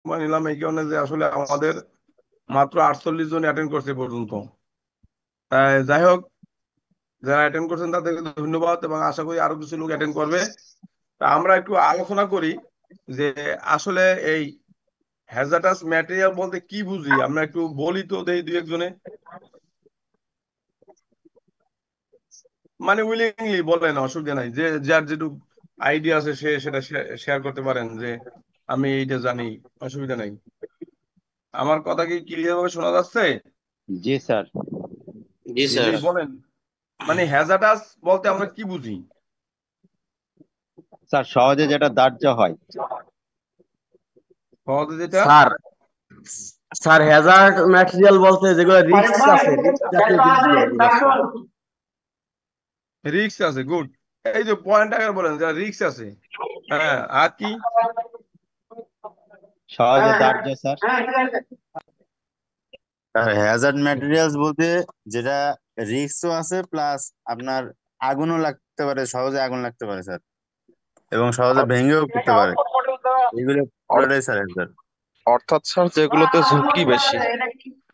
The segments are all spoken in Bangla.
সময় নিলাম এই কারণে যে আসলে আমাদের মাত্র 48 জন অ্যাটেন্ড করছে এ পর্যন্ত। তাই যাই হোক, যারা অ্যাটেন্ড করছেন তাদেরকে ধন্যবাদ এবং আশা করি আরো কিছু লোক অ্যাটেন্ড করবে। তা আমরা একটু আলোচনা করি যে আসলে এই হ্যাজার্ডাস ম্যাটেরিয়াল বলতে কি বুঝি, আমরা একটু বলি তো দেই দুই একজনে, মানে উইলিংলি বলেন, অসুবিধা নাই, যে যার যেটুকু আইডিয়া আছে সে সেটা শেয়ার করতে পারেন যে আমি এইটা জানি, অসুবিধা নাই। আমার কথা কি ক্লিয়ার ভাবে শোনা যাচ্ছে? জি স্যার। জি জি স্যার। জি বলেন। মানে হ্যাজার্ডাস বলতে আমরা কি বুঝি? স্যার সহজে যেটা দাহ্য হয়। সহজে যেটা স্যার স্যার হ্যাজার্ড ম্যাটেরিয়াল বলতে যেগুলো রিস্ক আছে, রিস্ক জাতীয় জিনিসগুলো বোঝাচ্ছে। রিস্ক আছে, গুড। এই যে পয়েন্ট আগে বলেন যে রিস্ক আছে। হ্যাঁ, আর কি? সহজে দাহ্য স্যার। আর হ্যাজার্ড ম্যাটেরিয়ালস বলতে যেটা রিস্কও আছে প্লাস আপনার আগুনও লাগতে পারে, সহজে আগুন লাগতে পারে স্যার, এবং সহজে ভেঙেও পড়তে পারে। এগুলো অর- পুরোটাই স্যার হ্যাজার্ড। অর্থাৎ স্যার যেগুলোতে ঝুঁকি বেশি।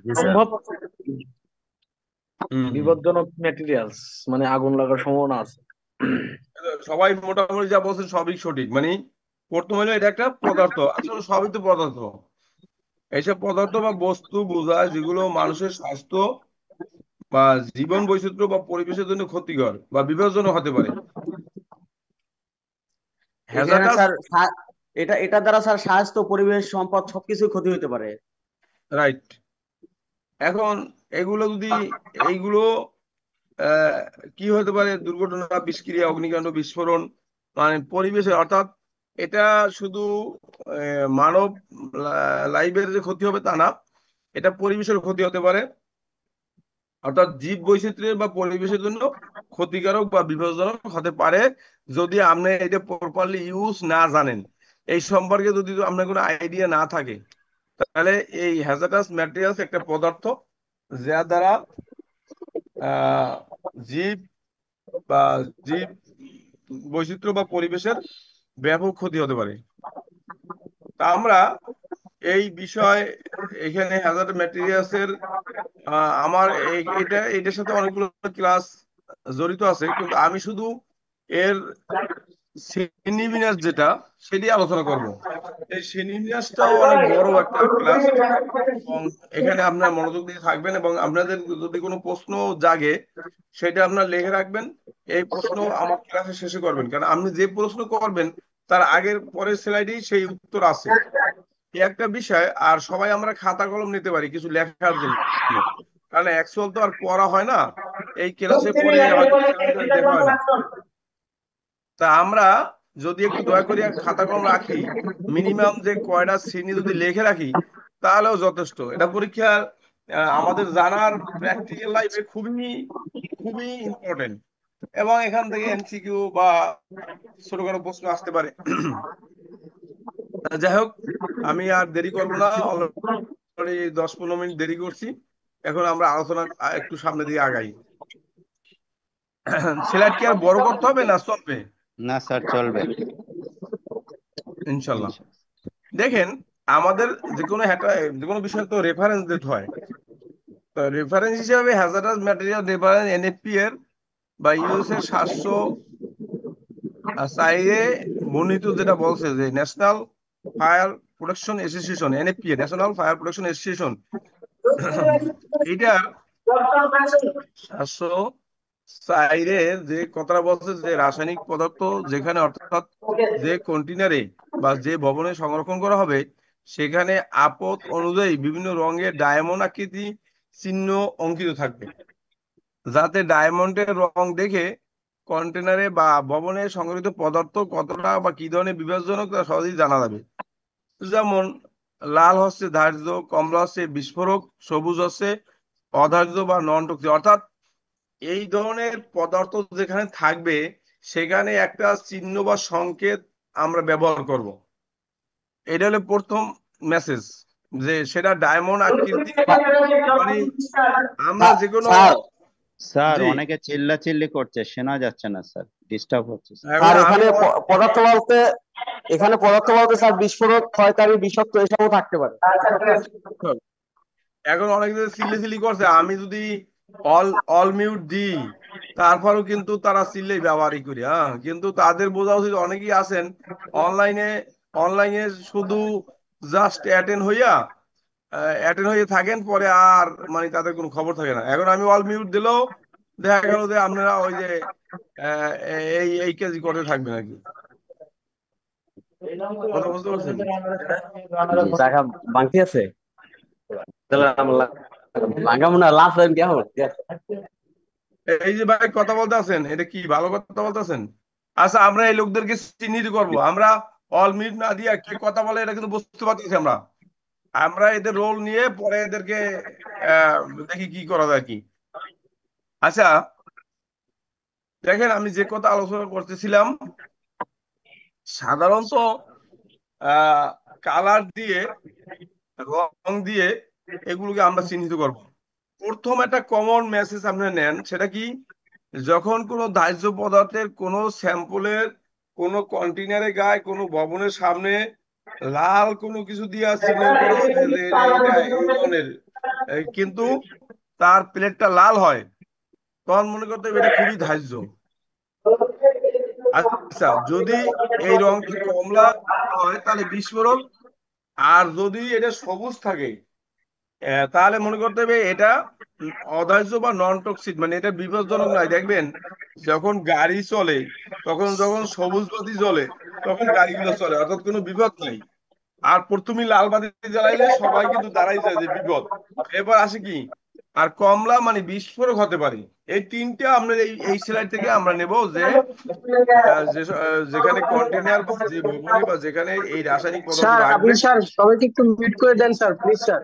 জি স্যার। সম্ভব হুম হুম। বিপজ্জনক ম্যাটেরিয়ালস, মানে আগুন লাগার সম্ভাবনা আছে। সবাই মোটামুটি যা বলছেন সবই সঠিক। মানে প্রথম হলো এটা একটা পদার্থ, আসলে সবই তো পদার্থ। এইসব পদার্থ বা বস্তু বোঝায় যেগুলো মানুষের স্বাস্থ্য বা জীবন বৈচিত্র্য বা পরিবেশের জন্য ক্ষতিকর বা বিপজ্জনক হতে পারে। এখানে হ্যাজার্ডাস, স্যার এটা এটা দ্বারা স্যার স্বাস্থ্য, পরিবেশ, সম্পদ সবকিছু ক্ষতি হতে পারে। রাইট। এখন এগুলো যদি, এইগুলো আহ, কি হতে পারে, দুর্ঘটনা, বিষক্রিয়া, অগ্নিকাণ্ড, বিস্ফোরণ, মানে পরিবেশে, অর্থাৎ এটা শুধু মানব লাইফের যে ক্ষতি হবে তা না, এটা পরিবেশের ক্ষতি হতে পারে, অর্থাৎ জীব বৈচিত্র্যের বা পরিবেশের জন্য ক্ষতিকারক বা বিপজ্জনক হতে পারে যদি আপনি এটা প্রপারলি ইউজ না জানেন। এই সম্পর্কে যদি আপনার কোনো আইডিয়া না থাকে, তাহলে এই হ্যাজার্ডাস ম্যাটেরিয়ালস একটা পদার্থ যার দ্বারা আহ জীব বা জীব বৈচিত্র্য বা পরিবেশের ব্যাপক ক্ষতি হতে পারে। তা আমরা এই বিষয়, এখানে হ্যাজার্ড ম্যাটেরিয়ালস এর আমার এটার সাথে অনেকগুলো ক্লাস জড়িত আছে, কিন্তু আমি শুধু এর শ্রেণীবিন্যাস যেটা সেটি আলোচনা করব। এই শ্রেণীবিন্যাসটাও অনেক বড় একটা ক্লাস, এবং এখানে আপনার মনোযোগ দিয়ে থাকবেন এবং আপনাদের যদি কোনো প্রশ্ন জাগে সেটা আপনার লিখে রাখবেন। এই প্রশ্ন আমার ক্লাসে শেষে করবেন, কারণ আপনি যে প্রশ্ন করবেন তার আগের পরের স্লাইডেই সেই উত্তর আছে। এই একটা বিষয়। আর সবাই আমরা খাতা কলম নিতে পারি কিছু লেখার জন্য, কারণ অ্যাকচুয়াল তো আর পড়া হয় না, এই ক্লাসে পড়ে হয়তো সিলেবাস দেখা হয় না। তা আমরা যদি একটু দয়া করে খাতা কলম রাখি, মিনিমাম যে কয়টা শ্রেণী যদি লিখে রাখি তাহলেও যথেষ্ট। এটা পরীক্ষার আমাদের জানার প্র্যাকটিক্যাল লাইফে খুবই খুবই ইম্পর্টেন্ট, এবং এখান থেকে এমসিকিউ বা ছোটখাটো প্রশ্ন আসতে পারে। যাই হোক, আমি আর দেরি করব না, অলরেডি 10-15 মিনিট দেরি করছি। এখন আমরা আলোচনা একটু সামনে দিয়ে আগাই। স্লাইড কি আর বড় করতে হবে না চলবে? না স্যার, চলবে। ইনশাল্লাহ। ইনশাল্লাহ। দেখেন, আমাদের যে কোনো বিষয় তো রেফারেন্স দিতে হয়। তো রেফারেন্স হিসেবে হ্যাজার্ডাস ম্যাটেরিয়াল রেফারেন্স এনএফপি এর বা ইউএস এর 704 বর্ণিত যেটা বলছে যে national fire protection association, NFP, national fire protection association, এটার 704 যে কথাটা বলছে যে রাসায়নিক পদার্থ যেখানে, অর্থাৎ যে কন্টেনারে বা যে ভবনে সংরক্ষণ করা হবে সেখানে আপত অনুযায়ী বিভিন্ন রঙের ডায়মন্ড আকৃতি চিহ্ন অঙ্কিত থাকবে, যাতে ডায়মন্ডের রং দেখে কন্টেনারে বা ভবনে সংরক্ষিত পদার্থ কতটা বা কি ধরনের বিপজ্জনক তা সহজেই জানা যাবে। যেমন লাল হচ্ছে ধার্য, কমলা হচ্ছে বিস্ফোরক, সবুজ হচ্ছে অধার্য বা নন টক্সিক। অর্থাৎ এই ধরনের পদার্থ যেখানে থাকবে সেখানে একটা চিহ্ন বা সংকেত আমরা ব্যবহার করব। এটা হলো প্রথম মেসেজ, যে সেটা ডায়মন্ড আকৃতি। মানে আমরা যে কোনো, স্যার জি, অনেকে চিল্লাচিল্লি করছে, শোনা যাচ্ছে না স্যার। ডিস্টার্ব হচ্ছে স্যার। এখন স্যার আমি এখানে পদার্থ বলতে স্যার বিস্ফোরক, ক্ষয়কারী, বিষাক্ত এসবও থাকতে পারে। এখন অনেক সিলি করছে, আমি যদি অল অল মিউট দিই তারপরেও কিন্তু তারা সিলেই ব্যবহারই করি। হ্যাঁ, কিন্তু তাদের বোঝা উচিত, অনেকেই আছেন অনলাইনে অনলাইনে শুধু জাস্ট অ্যাটেন্ড হয়ে থাকেন, পরে আর মানে তাদের কোনো খবর থাকে না। এখন আমি অল মিউট দিলেও দেখা গেল যে আপনারা ওই যে এই এই কেজি করতে থাকবেন আর কি। কথা বুঝতে পারছেন? টাকা বাকি আছে তাহলে লাগাবো না, লাস্ট টাইম কেমন? এই যে ভাই কথা বলতে আছেন, এটা কি ভালো কথা বলতেছেন? আচ্ছা, আমরা এই লোকদেরকে চিহ্নিত করব। আমরা অল মিউট না দিয়ে কে কথা বলে এটা কিন্তু বুঝতে পারতেছি আমরা। আমরা এদের রোল নিয়ে পরে এদেরকে আহ, দেখি কি করা যায় কি। আচ্ছা, দেখেন আমি যে কথা আলোচনা করতেছিলাম, সাধারণত কালার দিয়ে, রং দিয়ে এগুলোকে আমরা চিহ্নিত করব। প্রথম একটা কমন মেসেজ আপনি নেন, সেটা কি? যখন কোনো দাহ্য পদার্থের কোনো স্যাম্পলের কোনো কন্টেনারে গায়ে কোনো ভবনের সামনে লাল কোনো কিছু দিয়ে সিগন্যাল করা হবে যে এটা এই ধরনের, কিন্তু তার প্লেটটা লাল হয়, তখন মনে করতে হবে এটা খুবই দাহ্য। আচ্ছা, যদি এই রংটা কমলা হয় তাহলে বিস্ফোরক, আর যদি এটা সবুজ থাকে তাহলে মনে করতে হবে এটা অদাহ্য বা নন টক্সিক, মানে এটা বিপজ্জনক নয়। দেখবেন যখন গাড়ি চলে, তখন যখন সবুজ বাতি জ্বলে তখন গাড়িগুলো চলে, অর্থাৎ কোনো বিপদ নাই। আর প্রথমেই লাল বাতি জ্বালাইলে সবাই কিন্তু দাঁড়াই যায় যে বিপদ। এবার আসে কি, আর কমলা মানে বিস্ফোরক হতে পারে। এই তিনটা আমরা এই এই স্লাইড থেকে আমরা নেব যে যেখানে কন্টেনার বা যে ভবনে বা যেখানে এই রাসায়নিক পদার্থ স্যার আপনি রাখবেন। স্যার সবাইকে একটু মিউট করে দেন স্যার, প্লিজ স্যার।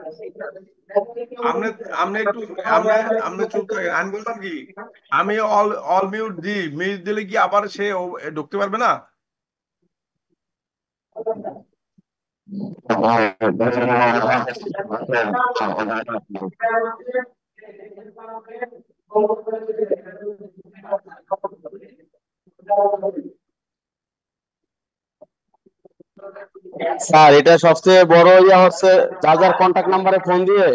আপনি আপনি একটু আপনি আপনি চুপ থাকেন। আমি বললাম কি, আমি অল অল মিউট দিই, মিউট দিলে কি আবার সে ঢুকতে পারবে না? স্যার এটা সবচেয়ে বড় ইয়া হচ্ছে, যার যার কন্টাক্ট নাম্বারে ফোন দিয়ে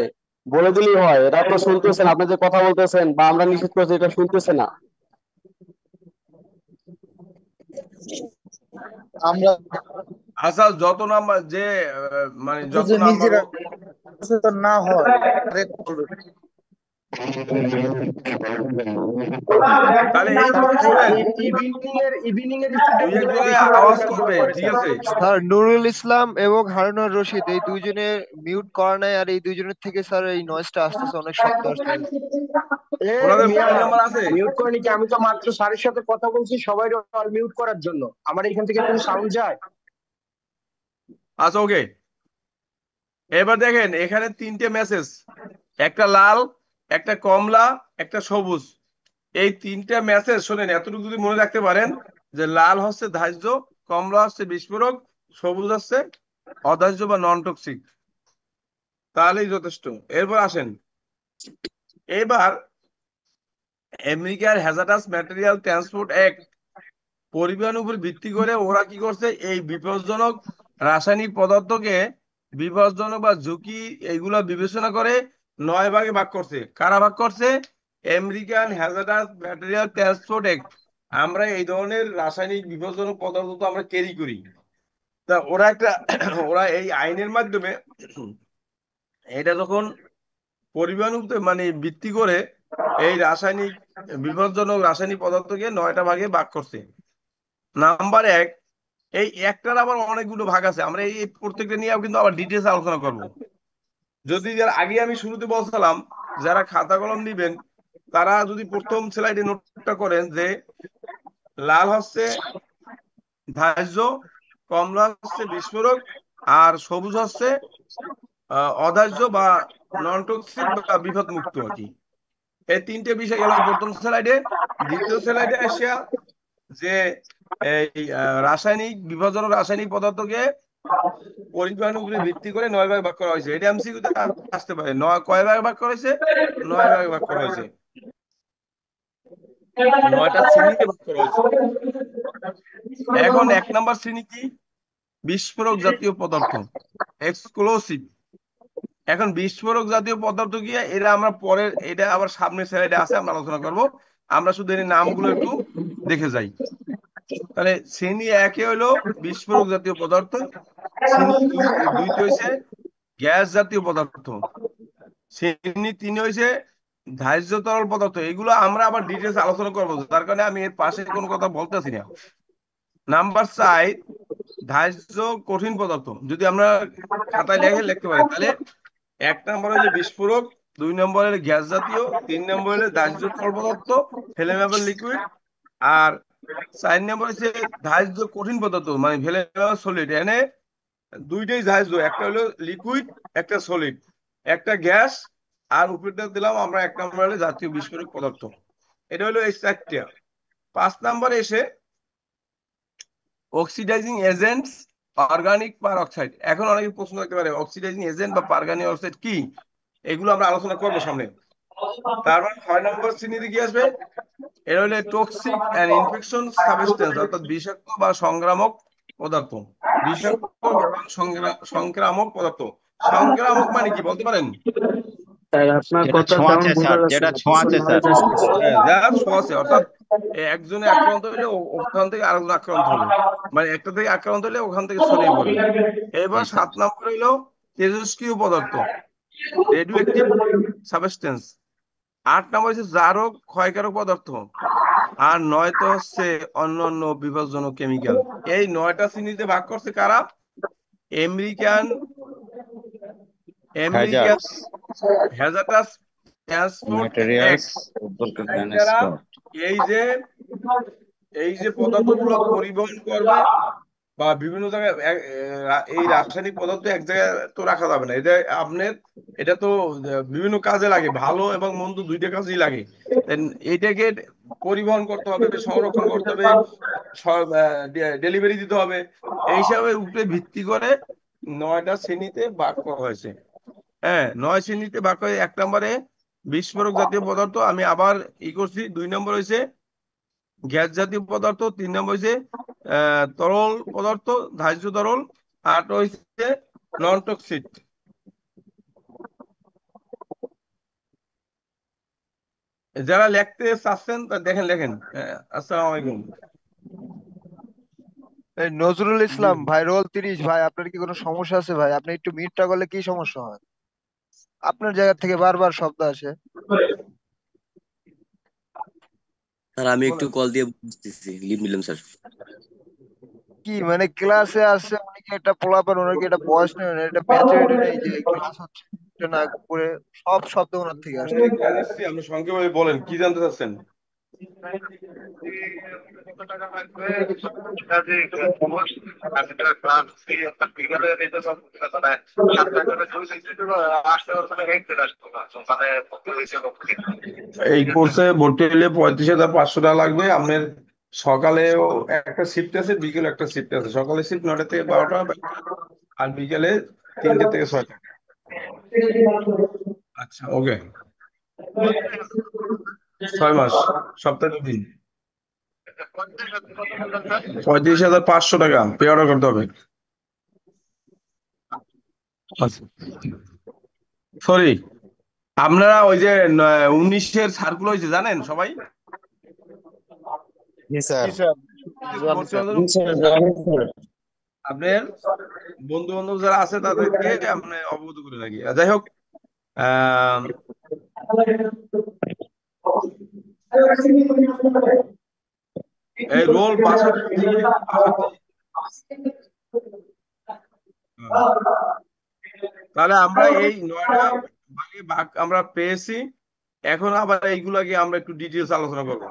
বলে দিলেই হয়। এটা তো শুনতেছেন, আপনি যে কথা বলতেছেন বা আমরা নিষেধ করছি, এটা শুনতেছে না। আমরা আচ্ছা, যত নাম্বার যে মানে যত যে নাম্বার নিজেরা সচেতন না হয় আরে বলবে। তাহলে এই স্যার শোনেন, ইভিনিং এর দুই স্টুডেন্টদের একজনে বেশি করে আওয়াজ ওইটা দোয়া করবে, করে ঠিক স্যার। আছে? স্যার নুরুল ইসলাম এবং হারুনুর রশিদ এই দুইজনের মিউট করা নাই, আর এই দুইজনের থেকে স্যার এই নয়েজটা আসতেছে, অনেক শব্দ আসতেছে। এ ওনাদের মিয়া, মোবাইল নাম্বার আছে? মিউট করে নাকি? আমি তো মাত্র স্যারের সাথে কথা বলছি সবাই মিউট করার জন্য। আমার এখান থেকে কোনো সাউন্ড যায়? আচ্ছা, ওকে। এবার দেখেন এখানে তিনটে মেসেজ, একটা লাল, একটা কমলা, একটা সবুজ। এই তিনটা মেসেজ শোনেন, এতটুকু যদি মনে রাখতে পারেন যে লাল হচ্ছে দাহ্য, কমলা হচ্ছে বিস্ফোরক, সবুজ হচ্ছে অদাহ্য বা নন টক্সিক, তাহলেই যথেষ্ট। এরপর আসেন, এবার আমেরিকার হ্যাজার্ডাস ম্যাটেরিয়াল ট্রান্সপোর্ট অ্যাক্ট, পরিবহনের উপর ভিত্তি করে ওরা কি করছে, এই বিপজ্জনক রাসায়নিক পদার্থকে বিপজ্জনক বা ঝুঁকি এইগুলা বিবেচনা করে 9 ভাগে ভাগ করছে। কারা ভাগ করছে? American hazardous material transport act. আমরা এই ধরনের রাসায়নিক বিপজ্জনক পদার্থ তো আমরা ক্যারি করি। তা ওরা একটা ওরা এই আইনের মাধ্যমে এটা যখন পরিবহন মানে ভিত্তি করে এই রাসায়নিক বিপজ্জনক রাসায়নিক পদার্থকে 9টা ভাগে ভাগ করছে। নাম্বার এক, এই একটার আবার অনেকগুলো ভাগ আছে, আমরা এই প্রত্যেকটা নিয়ে কিন্তু আবার ডিটেলস আলোচনা করব। যদি যার আগে আমি শুরুতে বলছিলাম, যারা খাতা কলম নিবেন তারা যদি প্রথম স্লাইডে নোটটা করেন যে লাল হচ্ছে দাহ্য, কমলা হচ্ছে বিস্ফোরক, আর সবুজ হচ্ছে অদাহ্য বা নন টক্সিক বা বিপদ মুক্ত আর কি। এই তিনটে বিষয় গেল প্রথম স্লাইডে। দ্বিতীয় স্লাইডে আসিয়া যে এই রাসায়নিক বিপজ্জনক রাসায়নিক পদার্থকে পরিমাণের উপরে ভিত্তি করে 9 ভাগে ভাগ করা হয়েছে। এটা এমসিকিউতে আসতে পারে, কয় ভাগে ভাগ করা হয়েছে? 9 ভাগে ভাগ করা হয়েছে। 9টা শ্রেণীতে ভাগ করা হয়েছে। এখন 1 নম্বর শ্রেণী কি? বিস্ফোরক জাতীয় পদার্থ, এক্সপ্লোসিভ। এখন বিস্ফোরক জাতীয় পদার্থ কি এটা আমরা পরের, এটা আবার সামনের স্লাইডে আছে, আমরা আলোচনা করব। আমরা শুধু এর নামগুলো একটু দেখে যাই। তাহলে শ্রেণী 1 হলো বিস্ফোরক জাতীয় পদার্থ, শ্রেণী 2 হয়েছে গ্যাস জাতীয় পদার্থ, শ্রেণী 3 হয়েছে ধার্য তরল পদার্থ। এগুলো আমরা আবার ডিটেলস আলোচনা করবো, তার কারণে আমি এর পাশে কোনো কথা বলতেছি না। নাম্বার 4 ধার্য কঠিন পদার্থ। যদি আমরা খাতায় লিখতে পারি, তাহলে 1 নম্বর হলো বিস্ফোরক, 2 নম্বর হলো গ্যাস জাতীয়, 3 নম্বর হলো ধার্য তরল পদার্থ ফ্লেমেবল লিকুইড, আর 4 নম্বর হচ্ছে ধার্য কঠিন পদার্থ মানে ফ্লেমেবল সলিড। এনে দুইটাই ধার্য, একটা হলো লিকুইড, একটা সলিড, একটা গ্যাস, আর উপরটা দিলাম আমরা 1 নম্বর হলো জাতীয় বিস্ফোরক পদার্থ। এটা হলো এই 4টা। 5 নম্বরে এসে অক্সিডাইজিং এজেন্টস, অর্গানিক পারঅক্সাইড। এখন অনেকে প্রশ্ন করতে পারে অক্সিডাইজিং এজেন্ট বা পারগানিক অক্সাইড কি, এগুলো আমরা আলোচনা করবো সামনে। তারপর 6 নম্বর শ্রেণীতে কি আসবে? এটা হলো টক্সিক এন্ড ইনফেকশন সাবস্টেন্স, অর্থাৎ বিষাক্ত বা সংক্রামক পদার্থ। বিষাক্ত এবং সংক্রামক পদার্থ। সংক্রামক মানে কি বলতে পারেন? আপনার যেটা কথা তেমন ছোঁয়াচে বোঝা স্যার, যাচ্ছে যেটা না, ছোঁয়াচে স্যার। যার ছোঁয়াচে, অর্থাৎ একজনে আক্রান্ত হলে ওখান থেকে আরেকজন আক্রান্ত হবে, মানে একটা থেকে আক্রান্ত হলে ওখান থেকে ছড়িয়ে পড়বে। এবার জি স্যার। 7 নম্বর হইলো তেজস্ক্রিয় পদার্থ, রেডিও অ্যাক্টিভ সাবস্টেন্স। 8 নম্বর হচ্ছে জারক ক্ষয়কারক পদার্থ। আর 9 তো হচ্ছে অন্যান্য বিপজ্জনক কেমিক্যাল। এই 9টা শ্রেণীতে ভাগ করছে কারা? American American hazards hazardous transport materials act. দ্বারা এই যে এই যে পদার্থগুলো পরিবহন করবে বা বিভিন্ন জায়গায় এই রাসায়নিক পদার্থ এক জায়গায় তো রাখা যাবে না। এটা আপনার, এটা তো বিভিন্ন কাজে লাগে, ভালো এবং মন্দ দুইটা কাজেই লাগে। এইটাকে পরিবহন করতে হবে, সংরক্ষণ করতে হবে, ডেলিভারি দিতে হবে। এই হিসাবে উপরে ভিত্তি করে 9টা শ্রেণীতে ভাগ করা হয়েছে। হ্যাঁ, 9 শ্রেণীতে ভাগ করে। 1 নম্বরে বিস্ফোরক জাতীয় পদার্থ, আমি আবার করছি। 2 নম্বর হয়েছে গ্যাস জাতীয় পদার্থ, 3 নম্বর হয়েছে তরল পদার্থ, ধার্য তরল, 8 হয়েছে নন টক্সিক। যারা লিখতে চাচ্ছেন তা দেখেন, লেখেন। আসসালামু আলাইকুম। এই নজরুল জি ইসলাম ভাই, রোল 30 ভাই, আপনার কি কোনো সমস্যা আছে ভাই? আপনি একটু মিউটটা করলে কি সমস্যা হয়? আপনার জায়গা থেকে বারবার শব্দ আসে। স্যার আমি একটু বলেন। কল দিয়ে বুঝতেছি, লিভ নিলাম স্যার। কি মানে ক্লাসে আসছে উনি কি একটা পোলাপান, ওনার কি একটা বয়স নেই, ওনার একটা ম্যাচুরিটি নেই যে ক্লাস হচ্ছে এটা না করে সব শব্দ ওনার থেকে আসছে। আপনি সংক্ষেপে বলেন কি জানতে চাচ্ছেন? এই কোর্সে ভর্তি হলে 35,500 টাকা লাগবে। আপনার সকালেও একটা শিফট আছে, বিকেলে একটা শিফট আছে। সকালে শিফট 9টা থেকে 12টা, আর বিকেলে 3টে থেকে 6টা। আচ্ছা, ওকে। 6 মাস, সপ্তাহে 2 দিন। 35,500 টাকা পে অর্ডার করতে হবে। সরি, আপনারা ওই যে 19-এর সার্কুল হয়েছে জানেন সবাই? জি স্যার। জি স্যার, জানি স্যার। আপনার বন্ধু বান্ধব যারা আছে তাদেরকে আপনি অবগত করে রাখি। যাই হোক, আহ এই রোল 62 থেকে 62। তাহলে আমরা এই 9টা ভাগে ভাগ আমরা পেয়েছি। এখন আবার এইগুলাকে আমরা একটু ডিটেলস আলোচনা করবো।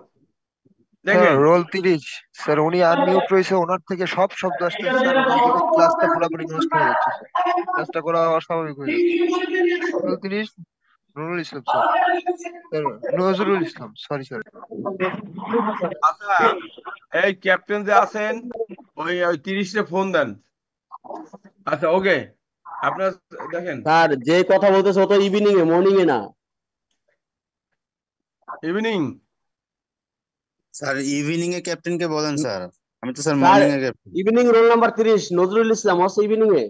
স্যার দেখেন, রোল 30 স্যার, উনি আনমিউট রয়েছে, ওনার থেকে সব শব্দ আসতেছে স্যার, উনি এই জায়গায় ক্লাসটা পুরোপুরি নষ্ট হয়ে যাচ্ছে স্যার, ক্লাসটা করা অস্বাভাবিক হয়ে যাচ্ছে। Role 30 Nurul Islam sir, sir Nazrul Islam, sorry sir. আচ্ছা, এই ক্যাপ্টেন যে আছেন ওই ওই 30-এ ফোন দেন। আচ্ছা, ওকে। আপনার দেখেন, স্যার যে কথা বলতেছে ও তো ইভিনিং এ, মর্নিং এ না। ইভিনিং স্যার ইভিনিং এ ক্যাপ্টেনকে বলেন স্যার, আমি তো স্যার স্যার মর্নিং এ captain. Evening roll number 30 Nazrul Islam হচ্ছে ইভিনিং এ।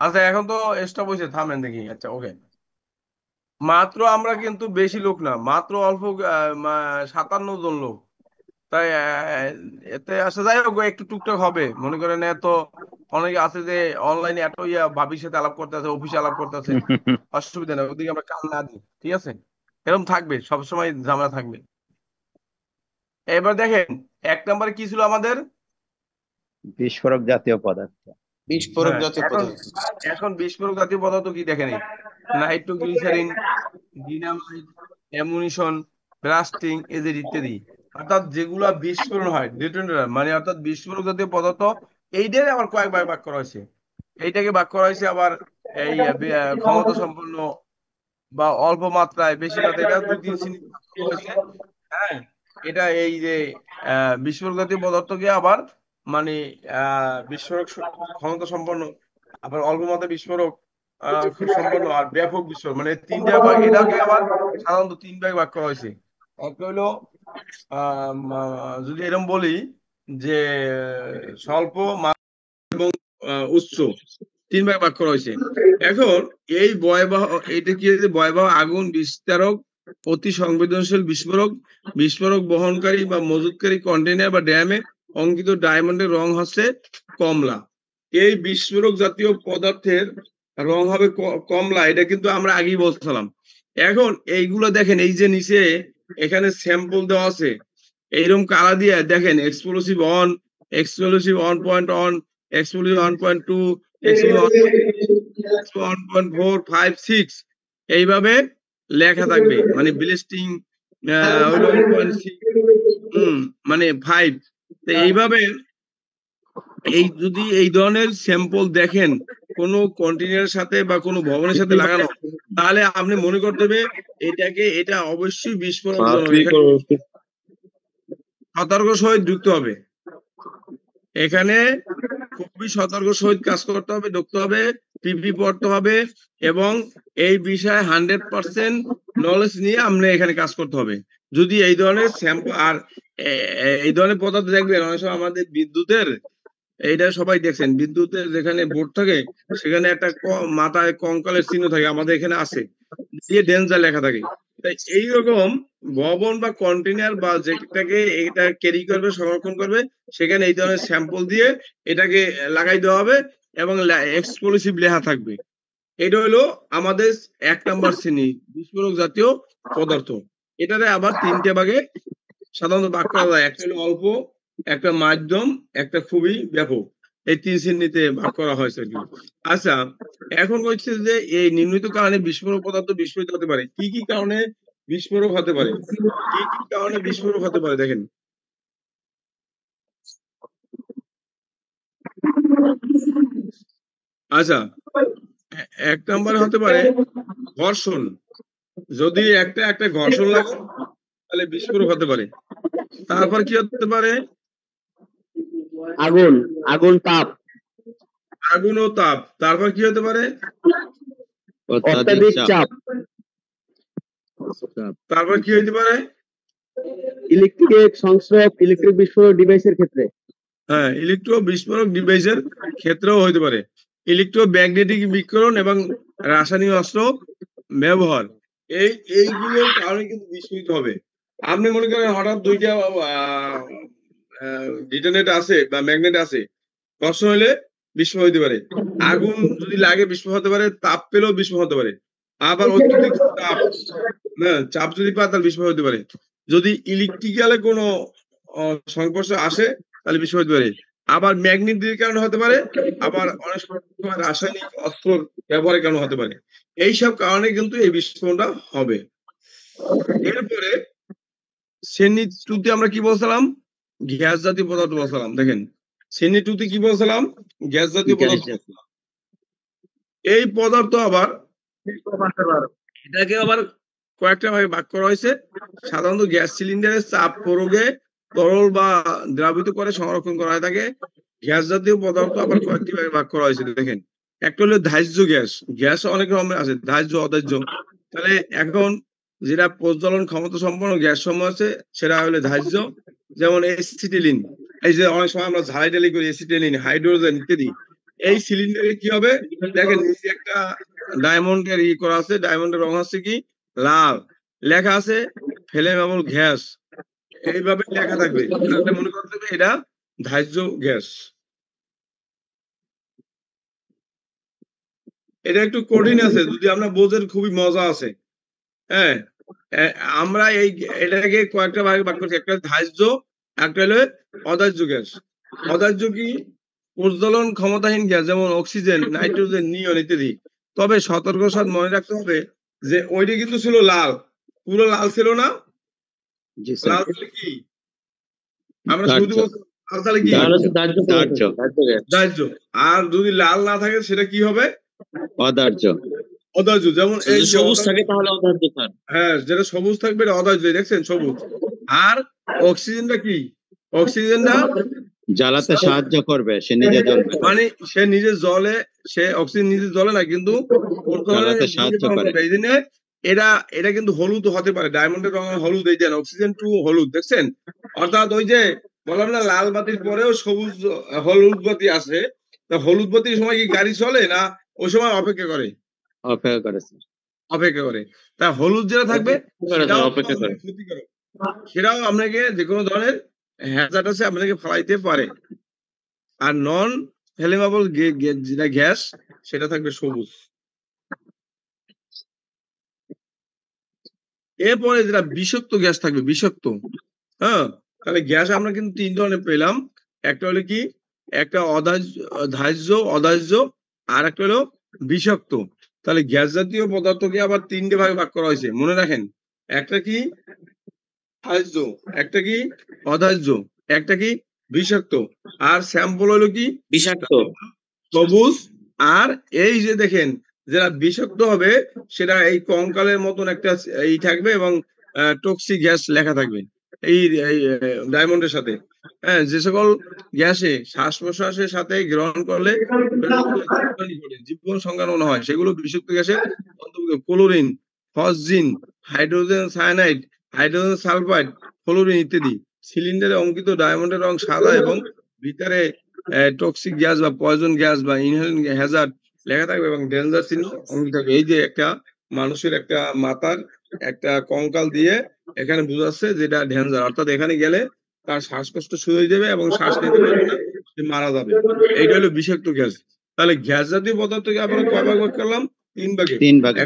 আচ্ছা এখন তো স্টপ হয়েছে, থামেন দেখি। আচ্ছা ওকে, মাত্র আমরা কিন্তু বেশি লোক না, মাত্র অল্প 57 জন লোক। তাই এতে আসা যাই হোক, একটু টুকটাক হবে মনে করেন। এত অনেকে আছে যে অনলাইনে এত ভাবির সাথে আলাপ করতে আছে, অফিসে আলাপ করতে আছে, অসুবিধা নেই, ওদিকে আমরা কান না দিই, ঠিক আছে? এরকম থাকবে, সবসময় ঝামেলা থাকবে। এবার দেখেন 1 নম্বরে কি ছিল আমাদের? বিস্ফোরক জাতীয় পদার্থ। বিস্ফোরক হ্যাঁ, জাতীয় এখন পদার্থ। এখন বিস্ফোরক জাতীয় পদার্থ কি দেখেন? নাইট্রোগ্লিসারিন, ডিনামাইট, অ্যামুনিশন, ব্লাস্টিং, এদের ইত্যাদি। অর্থাৎ যেগুলা বিস্ফোরণ হয়, ডিটোনেটর, মানে অর্থাৎ বিস্ফোরক জাতীয় পদার্থ। এইটারে আবার কয়েকবার ভাগ করা হয়েছে। এইটাকে ভাগ করা হয়েছে আবার এই ক্ষমতা সম্পন্ন বা অল্প মাত্রায়, বেশি মাত্রায়, এটা 2-3 শ্রেণীতে ভাগ করা হয়েছে। হ্যাঁ, এটা এই যে বিস্ফোরক জাতীয় পদার্থকে আবার মানে বিস্ফোরক ক্ষমতা সম্পন্ন, আবার অল্প মাত্রায় বিস্ফোরক সম্পন্ন, আর ব্যাপক বিস্ফোরক, মানে 3টা ভাগ। এটাকে আবার সাধারণত 3 ভাগে ভাগ করা হয়েছে। একটা হইলো যদি এরকম বলি যে স্বল্প, উচ্চ, 3 ভাগে ভাগ করা হয়েছে। এখন এই ভয়াবহ, এটা কি হয়েছে? ভয়াবহ আগুন বিস্তারক, অতি সংবেদনশীল বিস্ফোরক, বিস্ফোরক বহনকারী বা মজুতকারী কন্টেইনার বা ড্যামে অঙ্কিত ডায়মন্ডের রং হচ্ছে কমলা। এই বিস্ফোরক জাতীয় পদার্থের রং হবে কমলা, এটা কিন্তু আমরা আগেই বলছিলাম। এখন এইগুলো দেখেন, এই যে নিচে এখানে স্যাম্পল দেওয়া আছে, এইরকম কালা দিয়ে দেখেন, এক্সপ্লোসিভ 1, এক্সপ্লোসিভ 1.1, এক্সপ্লোসিভ 1.2, এক্সপ্লোসিভ 1.4, 5, 6, এইভাবে লেখা থাকবে। মানে ব্লাস্টিং হলো 1.6, মানে 5। তো এইভাবে এই যদি এই ধরনের স্যাম্পল দেখেন কোনো কন্টেইনারের সাথে বা কোনো ভবনের সাথে লাগানো, তাহলে আপনি মনে করতে হবে এটা অবশ্যই বিস্ফোরক জনক। এখানে সতর্ক সহিত ঢুকতে হবে, এখানে খুবই সতর্ক সহিত কাজ করতে হবে, ঢুকতে হবে, পিপি পড়তে হবে, এবং এই বিষয়ে 100% নলেজ নিয়ে আমরা এখানে কাজ করতে হবে। যদি এই ধরনের স্যাম্পল আর এই ধরনের পদার্থ দেখবেন, অনেক সময় আমাদের বিদ্যুতের, এইটা সবাই দেখছেন, বিদ্যুতের যেখানে বোর্ড থাকে সেখানে একটা মাথায় কঙ্কালের চিহ্ন থাকে, আমাদের এখানে আছে, দিয়ে ডেঞ্জার লেখা থাকে। তাই এইরকম ভবন বা কন্টেইনার বা যেটাকে এটা ক্যারি করবে, সংরক্ষণ করবে, সেখানে এই ধরনের স্যাম্পল দিয়ে এটাকে লাগাই দেওয়া হবে এবং এক্সপ্লোসিভ লেখা থাকবে। এটা হলো আমাদের 1 নম্বর শ্রেণী বিস্ফোরক জাতীয় পদার্থ। এটাতে আবার 3টে ভাগে সাধারণত ভাগ করা যায়। একটা হলো অল্প, একটা মাধ্যম, একটা খুবই ব্যাপক। এই 3 শ্রেণীতে ভাগ করা হয়েছে আর কি। আচ্ছা, এখন হচ্ছে যে এই নিম্নলিখিত কারণে বিস্ফোরক পদার্থ বিস্ফোরিত হতে পারে। কি কি কারণে বিস্ফোরক হতে পারে? কি কি কারণে বিস্ফোরক হতে পারে দেখেন। আচ্ছা, 1 নম্বরে হতে পারে ঘর্ষণ। যদি একটা ঘর্ষণ লাগে তাহলে বিস্ফোরক হতে পারে। তারপর কি হতে পারে? আগুন তাপ। আগুন ও তাপ। তারপর কি হতে পারে? অত্যাধিক চাপ। তারপর কি হতে পারে? ইলেকট্রিক সংস্পর্শ, ইলেকট্রিক বিস্ফোরক ডিভাইসের ক্ষেত্রে। হ্যাঁ, ইলেকট্রো বিস্ফোরক ডিভাইসের ক্ষেত্রেও হতে পারে। ইলেকট্রোম্যাগনেটিক বিকিরণ এবং রাসায়নিক অস্ত্র ব্যবহার, এইগুলোর কারণে কিন্তু বিস্ফোরিত হবে। আপনি মনে করেন হঠাৎ 2টা ডিটোনেট আছে বা ম্যাগনেট আছে, ঘর্ষণ হলে বিস্ফোরণ হতে পারে। আগুন যদি লাগে বিস্ফোরণ হতে পারে, তাপ পেলেও বিস্ফোরণ হতে পারে। আবার অত্যধিক চাপ যদি পায় তাহলে বিস্ফোরণ হতে পারে। যদি ইলেকট্রিক্যালে কোনো সংঘর্ষ আসে তাহলে বিস্ফোরণ হতে পারে। আবার ম্যাগনেটিক কারণে হতে পারে, আবার অনেক সময় রাসায়নিক অস্ত্র ব্যবহারের কারণে হতে পারে। এইসব কারণে কিন্তু এই বিস্ফোরণটা হবে। এরপরে শ্রেণী 2তে আমরা কি বলছিলাম? গ্যাস জাতীয় পদার্থ বলছিলাম। দেখেন শ্রেণী 2তে কি বলছিলাম? গ্যাস জাতীয় পদার্থ। এই পদার্থ আবার এটাকে আবার কয়েকটা ভাগে ভাগ করা হয়েছে। সাধারণত গ্যাস সিলিন্ডারের চাপ প্রয়োগে তরল বা দ্রাবিত করে সংরক্ষণ করা হয়ে থাকে। গ্যাস জাতীয় পদার্থ আবার কয়েকটি ভাগে ভাগ করা হয়েছে। দেখেন, একটা হলো ধার্য গ্যাস। গ্যাস অনেক রকমের আছে, ধার্য, অধার্য। তাহলে এখন যেটা প্রজ্বলন ক্ষমতা সম্পন্ন গ্যাস সমূহ আছে সেটা হলো ধার্য, যেমন এসিটিলিন। এই যে অনেক সময় আমরা ঝালাই ডালি করি, এসিটিলিন, হাইড্রোজেন ইত্যাদি। এই সিলিন্ডারে কি হবে দেখেন, নিচে একটা ডায়মন্ডের করা আছে, ডায়মন্ডের রং হচ্ছে কি লাল, লেখা আছে ফ্লেমেবল গ্যাস, এইভাবে লেখা থাকবে। তাহলে মনে করতে হবে এটা ধার্য গ্যাস। এটা একটু কঠিন আছে, যদি আমরা বোঝেন খুবই মজা আছে। হ্যাঁ, আমরা এটাকে কয়েকটা ভাগে ভাগ করছি, একটা ধার্য, একটা হলো অধার্য গ্যাস। অধার্য কি প্রজ্বলন ক্ষমতাহীন গ্যাস, যেমন অক্সিজেন, নাইট্রোজেন, নিয়ন ইত্যাদি। তবে সতর্কের সাথে মনে রাখতে হবে যে ওইটা কিন্তু ছিল লাল, পুরো লাল ছিল না। জি স্যার। লাল ছিল কি, আমরা শুধু লাল তাহলে কি ধার্য, আর যদি লাল না থাকে সেটা কি হবে অধার্য। অধার্য। যেমন এই সবুজ থাকে তাহলে অধার্য স্যার। হ্যাঁ, যেটা সবুজ থাকবে এটা অধার্য, দেখছেন সবুজ। আর অক্সিজেনটা কি, অক্সিজেনটা জ্বালাতে সাহায্য করবে, সে নিজে জ্বলবে, মানে সে নিজে জ্বলে, সে অক্সিজেন নিজে জ্বলে না, কিন্তু জ্বালাতে সাহায্য করে। এই জন্য এটা কিন্তু হলুদ হতে পারে, ডায়মন্ডের রঙের হলুদ, এই দেন অক্সিজেন টু হলুদ, দেখছেন। অর্থাৎ ওই যে বললাম না লাল বাতির পরেও সবুজ হলুদ বাতি আছে, তা হলুদ বাতির সময় কি গাড়ি চলে না, ওই সময় অপেক্ষা করে, অপেক্ষা করে স্যার। অপেক্ষা করে। তা হলুদ যেটা থাকবে অপেক্ষা করে। ক্ষতিকারক, সেটাও আপনাকে যে কোনো ধরনের হ্যাজার্ড আছে আপনাকে ফেলাইতে পারে। আর নন ফ্লেমেবল যেটা গ্যাস সেটা থাকবে সবুজ। এরপরে যেটা বিষাক্ত গ্যাস থাকবে, বিষাক্ত। হ্যাঁ, তাহলে গ্যাস আমরা কিন্তু 3 ধরনের পেলাম। একটা হলো কি, একটা ধার্য, অধার্য, আর একটা হলো বিষাক্ত। তাহলে গ্যাস জাতীয় পদার্থকে আবার 3টে ভাগে ভাগ করা হয়েছে, মনে রাখেন। একটা কি ধার্য, একটা কি অধার্য, একটা কি বিষাক্ত। আর স্যাম্পল হলো কি বিষাক্ত। সবুজ। আর এই যে দেখেন যেটা বিষাক্ত হবে সেটা এই কঙ্কালের মতন একটা এই থাকবে, এবং টক্সিক গ্যাস লেখা থাকবে এই ডায়মন্ডের সাথে। হ্যাঁ, যে সকল গ্যাসে শ্বাস প্রশ্বাসের সাথে গ্রহণ করলে জীবন সংক্রমণ হয় সেগুলো বিষাক্ত গ্যাসে অন্তর্ভুক্ত। Chlorine, phosgene, hydrogen cyanide, hydrogen sulphide, fluorine ইত্যাদি। সিলিন্ডারে অঙ্কিত ডায়মন্ডের রং সাদা এবং ভিতরে টক্সিক গ্যাস বা পয়জন গ্যাস বা ইনহেলেন্ট হ্যাজার্ড লেখা থাকবে এবং ডেঞ্জার চিহ্ন অঙ্কিত থাকবে। এই যে একটা মানুষের একটা মাথার একটা কঙ্কাল দিয়ে এখানে বোঝাচ্ছে যেটা ডেঞ্জার, অর্থাৎ এখানে গেলে তার শ্বাসকষ্ট শুরু হয়ে যাবে এবং শ্বাস নিতে পারবে না, সে মারা যাবে। এইটা হলো বিষাক্ত গ্যাস। তাহলে গ্যাস জাতীয় পদার্থকে আমরা কয় ভাগ ভাগ করলাম? 3 ভাগে।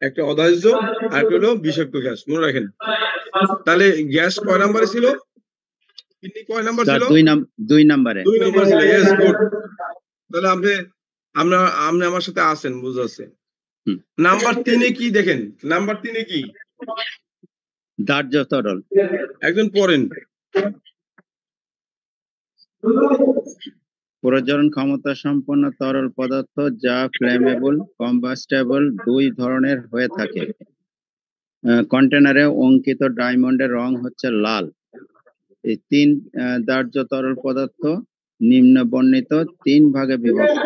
একটা অধার্য, আর একটা হলো বিষাক্ত গ্যাস, মনে রাখেন। তাহলে গ্যাস কয় নাম্বারে ছিল? কয় নাম্বার ছিল? 2 নম্বরে। 2 নাম্বার ছিল। Yes, good. তাহলে আপনি আমার সাথে আছেন, বুঝা আছে। নাম্বার 3 এ কি দেখেন? নাম্বার 3 এ কি? দাহ্য তরল। একজন পড়েন। প্রজ্বলন ক্ষমতা সম্পন্ন তরল পদার্থ যা ফ্লেমেবল, কম্বাস্টেবল 2 ধরনের হয়ে থাকে। কন্টেনারে অঙ্কিত ডায়মন্ডের রং হচ্ছে লাল। এই 3 দাহ্য তরল পদার্থ নিম্ন বর্ণিত 3 ভাগে বিভক্ত।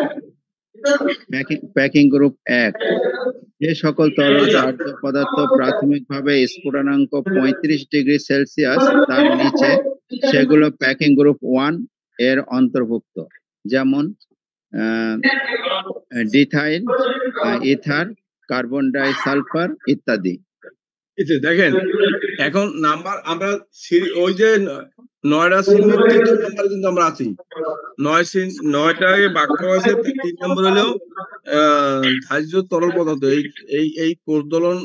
প্যাকিং গ্রুপ 1, যে সকল তরল দাহ্য পদার্থ প্রাথমিকভাবে স্ফুটনাঙ্ক 35 ডিগ্রি সেলসিয়াস তার নিচে, সেগুলো প্যাকিং গ্রুপ 1 এর অন্তর্ভুক্ত, যেমন ডিথাইল, ইথার, কার্বন ডাই সালফার ইত্যাদি। দেখেন এখন নাম্বার আমরা ওই যে 9টা শ্রেণীর 3 নম্বরে কিন্তু আমরা আছি। 9টায় ভাগ করা হয়েছে। 3 নম্বর হলো ধার্য তরল পদার্থ। এই প্রজ্বলন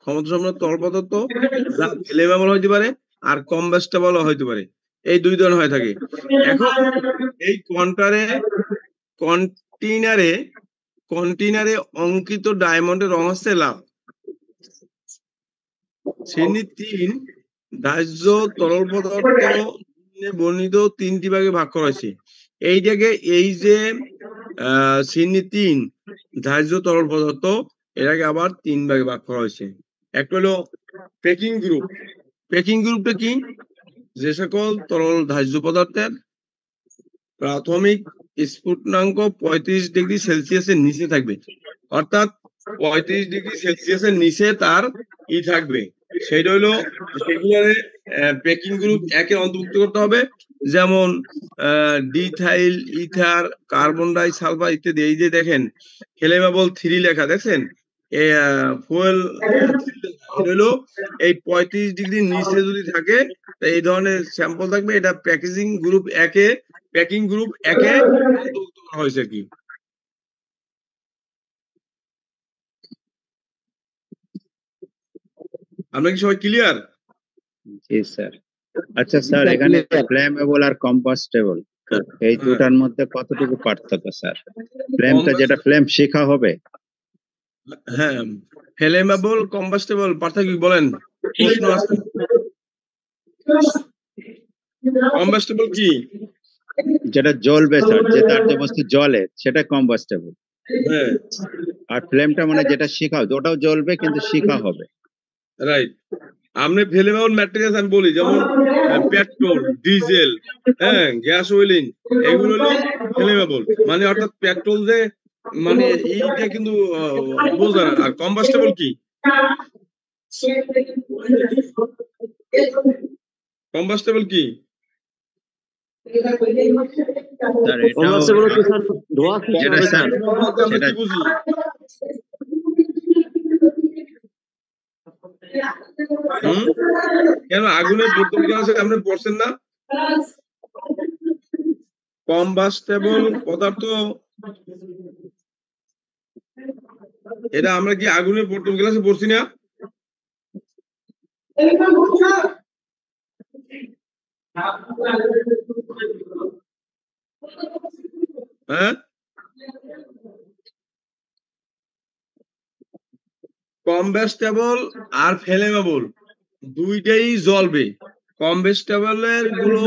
ক্ষমতা সম্পন্ন তরল পদার্থ যা ফ্লেমেবল হইতে পারে আর কম্বাস্টেবল হইতে পারে, এই 2 ধরনের হয়ে থাকে। এখন এই কন্টেইনারে অঙ্কিত ডায়মন্ডের রং হচ্ছে লাল। শ্রেণী 3 দাহ্য তরল পদার্থ বর্ণিত 3টি ভাগে ভাগ করা হয়েছে। এইটাকে এই যে শ্রেণী 3 দাহ্য তরল পদার্থ, এটাকে আবার 3 ভাগে ভাগ করা হয়েছে। একটা হলো প্যাকিং গ্রুপ। প্যাকিং গ্রুপটা কি? যে সকল তরল দাহ্য পদার্থের প্রাথমিক স্ফুটনাঙ্ক 35 ডিগ্রি সেলসিয়াসের নিচে থাকবে, অর্থাৎ 35°C নিচে তার থাকবে, সেটা হলো সেগুলোরে প্যাকিং গ্রুপ একে অন্তর্ভুক্ত করতে হবে। যেমন ডিথাইল ইথার কার্বন ডাই সালফার ইত্যাদি। এই যে দেখেন ফ্লেমেবল 3 লেখা দেখছেন, ফুয়েল হলো এই 35°র নিচে যদি থাকে এই ধরনের স্যাম্পল থাকবে, এটা প্যাকেজিং গ্রুপ একে অন্তর্ভুক্ত করা হয়েছে কি। আমরা কি সবাই ক্লিয়ার? জি স্যার। আচ্ছা স্যার, এখানে ফ্লেমেবল আর কম্বাস্টেবল এই দুটার মধ্যে কতটুকু পার্থক্য স্যার? ফ্লেমটা যেটা ফ্লেম শিখা হবে। হ্যাঁ, ফ্লেমেবল কম্বাস্টেবল পার্থক্য বলেন, প্রশ্ন আছে। কম্বাস্টেবল কি? যেটা জ্বলবে স্যার, যে তার যে বস্তু জ্বলে সেটা কম্বাস্টেবল। হ্যাঁ, আর ফ্লেমটা মানে যেটা শিখা, ওটাও জ্বলবে কিন্তু শিখা হবে। রাইট। আপনি ফ্লেমেবল ম্যাটেরিয়ালস আমি বলি, যেমন পেট্রোল, ডিজেল, হ্যাঁ, গ্যাস ওয়েলিং, এগুলো হলো ফ্লেমেবল, মানে অর্থাৎ পেট্রোল যে মানে এইটা কিন্তু বোঝা না। আর কম্বাস্টেবল কি? কম্বাস্টেবল কি? স্যার এটাও কম্বাস্টেবল হচ্ছে স্যার ধোঁয়া সৃষ্টি যেটা হবে স্যার আমরা সেটা কি বুঝি? কেন আগুনের প্রথম ক্লাসে আপনি পড়ছেন না? কম্বাস্টেবল পদার্থ, এটা আমরা কি আগুনের প্রথম ক্লাসে পড়ছি না? হ্যাঁ, কম্বাস্টেবল আর ফ্লেমেবল দুইটাই জ্বলবে। কম্বাস্টেবলের গুলো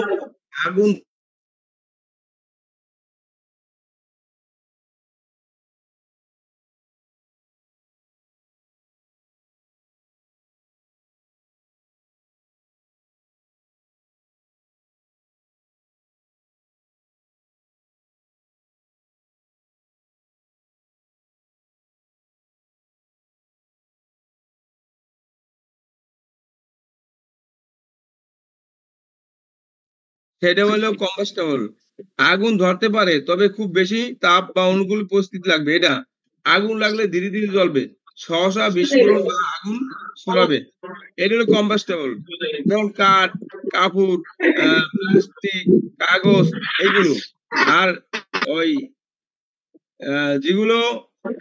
আগুন সেটা হলো কম্বাস্টেবল। আগুন ধরতে পারে, তবে খুব বেশি তাপ বা অনুকূল পরিস্থিতি লাগবে। এটা আগুন লাগলে ধীরে ধীরে জ্বলবে, সহসা বিস্ফোরণ বা আগুন ছড়াবে। এটা হলো কম্বাস্টেবল। যেমন কাঠ, কাপড়, প্লাস্টিক, কাগজ, এইগুলো। আর ওই যেগুলো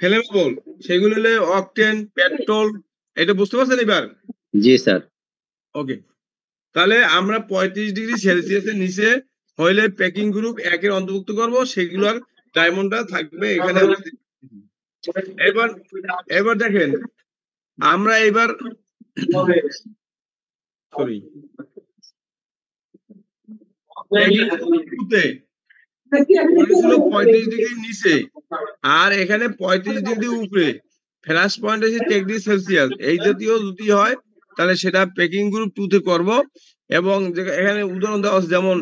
ফ্লেমেবল সেগুলো হলে অকটেন, পেট্রোল। এটা বুঝতে পারছেন এবার? জি স্যার। ওকে, তাহলে আমরা 35°C নিচে হইলে প্যাকিং গ্রুপ একের অন্তর্ভুক্ত করব, সেগুলোর ডায়মন্ডটা থাকবে এখানে। এবার এবার দেখেন আমরা এবার সরি প্যাকিং গ্রুপে ছিল 35°র নিচে, আর এখানে 35°র উপরে। ফ্ল্যাশ পয়েন্ট আছে 10°C। এই জাতীয় যদি হয় তাহলে সেটা প্যাকিং গ্রুপ 2 তে করব। এবং এখানে উদাহরণ দেওয়া আছে, যেমন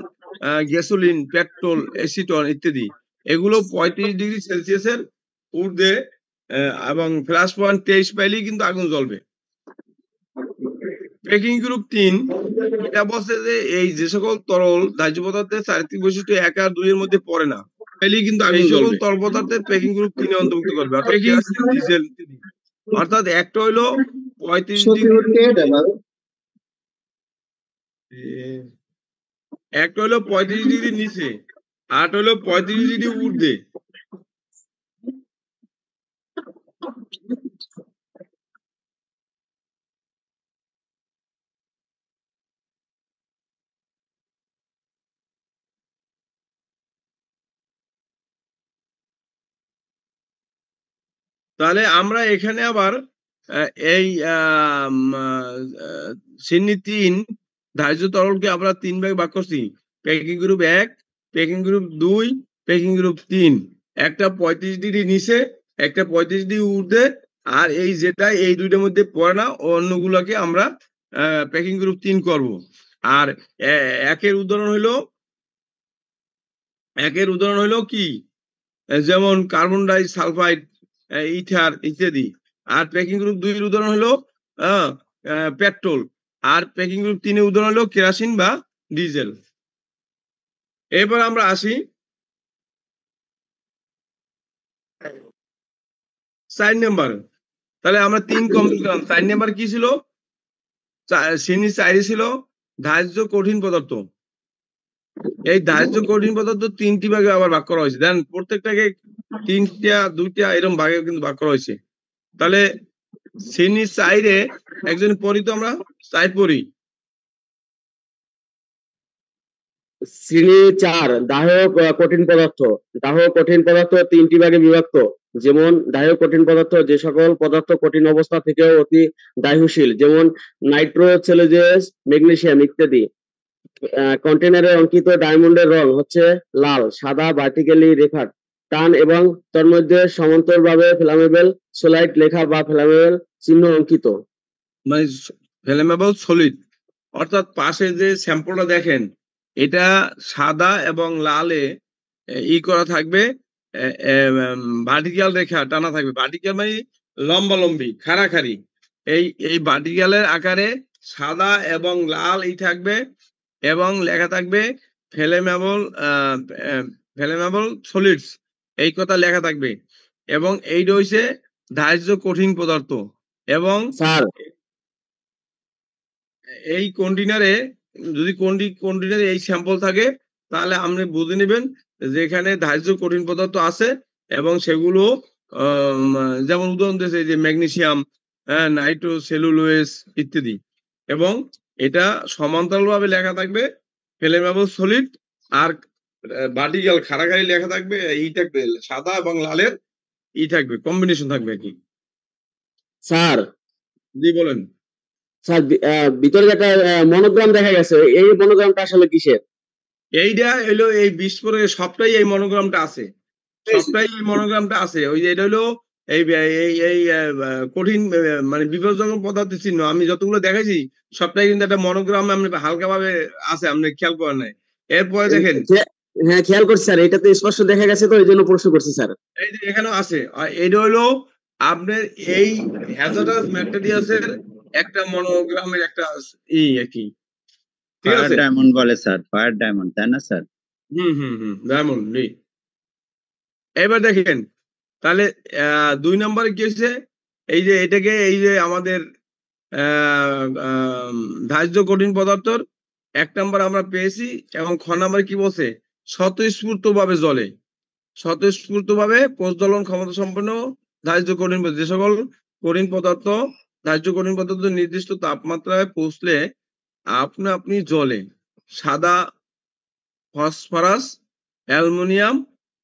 গ্যাসোলিন, পেট্রোল, অ্যাসিটন ইত্যাদি। এগুলো 35°C ঊর্ধ্বে এবং ফ্ল্যাশ পয়েন্ট 23 পাইলেই কিন্তু আগুন জ্বলবে। প্যাকিং গ্রুপ 3 এটা বলছে যে এই যে সকল তরল দাহ্য পদার্থের চারিত্রিক বৈশিষ্ট্য 1 আর 2 এর মধ্যে পড়ে না, তাইলেই কিন্তু আগুন জ্বলবে। সকল তরল পদার্থের প্যাকিং গ্রুপ 3 এ অন্তর্ভুক্ত করবে। প্যাকিং ডিজেল, অর্থাৎ একটা হলো 35°, একটা হলো 35°র নিচে, আর হলো 35°র ঊর্ধ্বে। তাহলে আমরা এখানে আবার এই শ্রেণী 3 ধার্য তরলকে আমরা 3 ভাগে ভাগ করছি। Packing group 1, packing group 2, packing group 3। একটা 35°র নিচে, একটা 35°র ঊর্ধ্বে। আর এই যেটা এই দুইটার মধ্যে পড়ে না, অন্যগুলোকে আমরা প্যাকিং গ্রুপ 3 করব। আর একের উদাহরণ হলো কি, যেমন কার্বন ডাই সালফাইড, ইথার ইত্যাদি। আর প্যাকিং গ্রুপ 2 এর উদাহরণ হলো পেট্রোল, আর প্যাকিং গ্রুপ 3 এর উদাহরণ হলো কেরোসিন বা ডিজেল। এরপর আমরা আসি 4 নাম্বার। তাহলে আমরা 3 কমপ্লিট করলাম। 4 নাম্বার কি ছিল? শ্রেণী 4 ছিল ধার্য কঠিন পদার্থ। এই ধার্য কঠিন পদার্থ 3টি ভাগে আবার ভাগ করা হয়েছে। দেন প্রত্যেকটাকে 3টা 2টা এরকম ভাগে কিন্তু ভাগ করা হয়েছে। তাহলে শ্রেণী 4-এ একজন পড়ি, তো আমরা 4 পড়ি। শ্রেণী 4 দাহ্য কঠিন পদার্থ। দাহ্য কঠিন পদার্থ 3টি ভাগে বিভক্ত। যেমন দাহ্য কঠিন পদার্থ যে সকল পদার্থ কঠিন অবস্থা থেকেও অতি দাহ্যশীল, যেমন নাইট্রোসেলুলোজ, ম্যাগনেসিয়াম ইত্যাদি। কন্টেনারে অঙ্কিত ডায়মন্ডের রং হচ্ছে লাল, সাদা ভার্টিক্যালি রেখা টান এবং তন্মধ্যে সমান্তরালভাবে ফ্লামেবল সোলাইড লেখা বা ফ্লামেবল চিহ্ন অঙ্কিত। মানে ফ্লেমেবল সলিড, অর্থাৎ পাশে যে স্যাম্পলটা দেখেন, এটা সাদা এবং লালে করা থাকবে, ভার্টিক্যাল রেখা টানা থাকবে। ভার্টিক্যাল মানে লম্বালম্বি, খাড়াখাড়ি। এই ভার্টিক্যালের আকারে সাদা এবং লাল থাকবে, এবং লেখা থাকবে ফ্লেমেবল সলিডস, এই কথা লেখা থাকবে। এবং এইটা হইছে ধার্য কঠিন পদার্থ। এবং স্যার এই কন্টেনারে যদি কন্টেনারে এই স্যাম্পল থাকে, তাহলে আপনি বুঝে নেবেন যে এখানে ধার্য কঠিন পদার্থ আছে, এবং সেগুলো যেমন উদাহরণ দিয়েছে যে ম্যাগনেসিয়াম, নাইট্রোসেলুলোজ ইত্যাদি। এবং এটা সমান্তরালভাবে লেখা থাকবে ফ্লেমেবল সলিড, আর ভার্টিক্যাল খাড়াখাড়ি লেখা থাকবে, থাকবে সাদা এবং লালের থাকবে, কম্বিনেশন থাকবে আর কি। স্যার জি বলেন। স্যার ভিতরে একটা মনোগ্রাম দেখা গেছে, এই মনোগ্রামটা আসলে কিসের? এইটা হলো এই বিস্ফোরণের সবটাই এই মনোগ্রামটা আছে, সবটাই এই মনোগ্রামটা আছে। ওই যে এটা হলো এই এই এই কঠিন মানে বিপজ্জনক পদার্থের চিহ্ন। আমি যতগুলো দেখাইছি সবটাই কিন্তু একটা মনোগ্রাম আপনি হালকা ভাবে আছে, আপনি খেয়াল করেন নাই। এরপরে দেখেন, হ্যাঁ খেয়াল করছি স্যার, এটা তো স্পষ্ট দেখা গেছে, তো এই জন্য প্রশ্ন করছি স্যার। এই যে এখানেও আছে। আর এটা হলো আপনার এই হ্যাজার্ডাস ম্যাটেরিয়ালসের একটা মনোগ্রামের একটা আর কি, ঠিক ফায়ার আছে? ডায়মন্ড বলে স্যার, ফায়ার ডায়মন্ড, তাই না স্যার? ডায়মন্ড। এবার দেখেন, তাহলে 2 নম্বরে কি হয়েছে? এই যে এটাকে এই যে আমাদের ধার্য কঠিন পদার্থর 1 নম্বর আমরা পেয়েছি, এবং খ নম্বরে কি বলছে? স্বতঃস্ফূর্ত ভাবে জ্বলে, স্বতঃস্ফূর্ত ভাবে প্রজ্বলন ক্ষমতা সম্পন্ন ধার্য কঠিন পদার্থ। যে সকল কঠিন পদার্থ ধার্য কঠিন পদার্থ নির্দিষ্ট তাপমাত্রায় পৌঁছলে আপনা আপনি জ্বলে। সাদা, ফসফরাস, অ্যালুমিনিয়াম,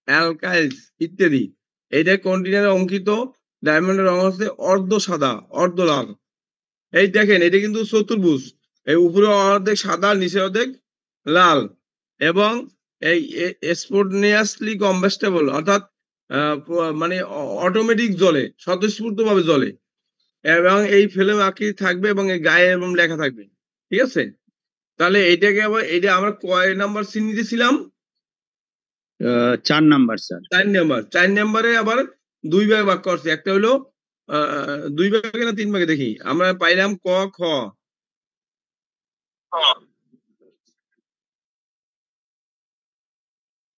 অ্যালকাইলস ইত্যাদি। এইটা কন্টেনারে অঙ্কিত ডায়মন্ডের রং হচ্ছে অর্ধ সাদা, অর্ধ লাল। এই দেখেন, এটা কিন্তু চতুর্ভুজ, এই উপরে অর্ধেক সাদা, নিচে অর্ধেক লাল। এবং এই স্পন্টেনিয়াসলি কম্বাস্টেবল, অর্থাৎ মানে অটোমেটিক জ্বলে, স্বতঃস্ফূর্ত ভাবে জ্বলে। এবং এই ফ্লেম আকৃতি থাকবে, এবং এই গায়ে এবং লেখা থাকবে, ঠিক আছে? তাহলে এইটাকে আবার, এটা আমরা কয় নাম্বার শ্রেণীতে ছিলাম? 4 নাম্বার স্যার। 4 নাম্বার। 4 নাম্বারে আবার 2 ভাগে ভাগ করছে। একটা হলো 2 ভাগে না 3 ভাগে, দেখি আমরা পাইলাম ক খ।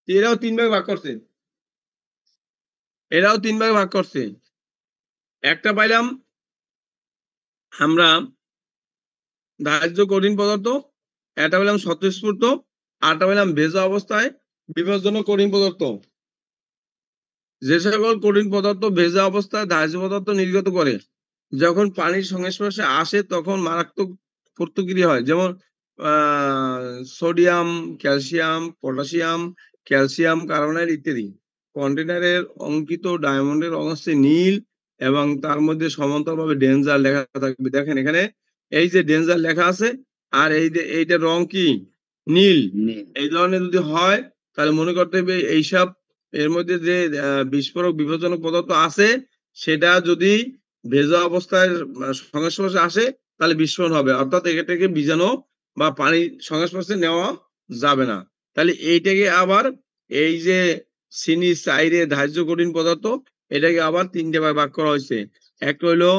এরাও 3 ভাগে ভাগ করছে, এরাও 3 ভাগে ভাগ করছে। একটা পাইলাম আমরা ধার্য কঠিন পদার্থ, একটা পেলাম স্বতঃস্ফূর্ত, আরটা পেলাম ভেজা অবস্থায় বিপজ্জনক কঠিন পদার্থ। যে সকল কঠিন পদার্থ ভেজা অবস্থায় ধার্য পদার্থ নির্গত করে, যখন পানির সংস্পর্শে আসে তখন মারাত্মক প্রতিক্রিয়া হয়। যেমন sodium, calcium, potassium, calcium carbonate ইত্যাদি। কন্টেনারের অঙ্কিত ডায়মন্ডের রং হচ্ছে নীল, এবং তার মধ্যে সমান্তরালভাবে ডেঞ্জার লেখা থাকবে। দেখেন এখানে এই যে ডেঞ্জার লেখা আছে, আর এই যে এইটার রং কি? নীল। এই ধরনের যদি হয়, তাহলে মনে করতে হবে এইসব এর মধ্যে যে বিস্ফোরক বিপজ্জনক পদার্থ আছে, সেটা যদি ভেজা অবস্থায় সংস্পর্শে আসে, তাহলে বিস্ফোরণ হবে। অর্থাৎ এটাকে বীজাণু বা পানির সংস্পর্শে নেওয়া যাবে না। তাহলে এইটাকে আবার এই যে শ্রেণী 4 ধার্য কঠিন পদার্থ, এটাকে আবার 3টে ভাগে ভাগ করা হয়েছে। একটা হইলো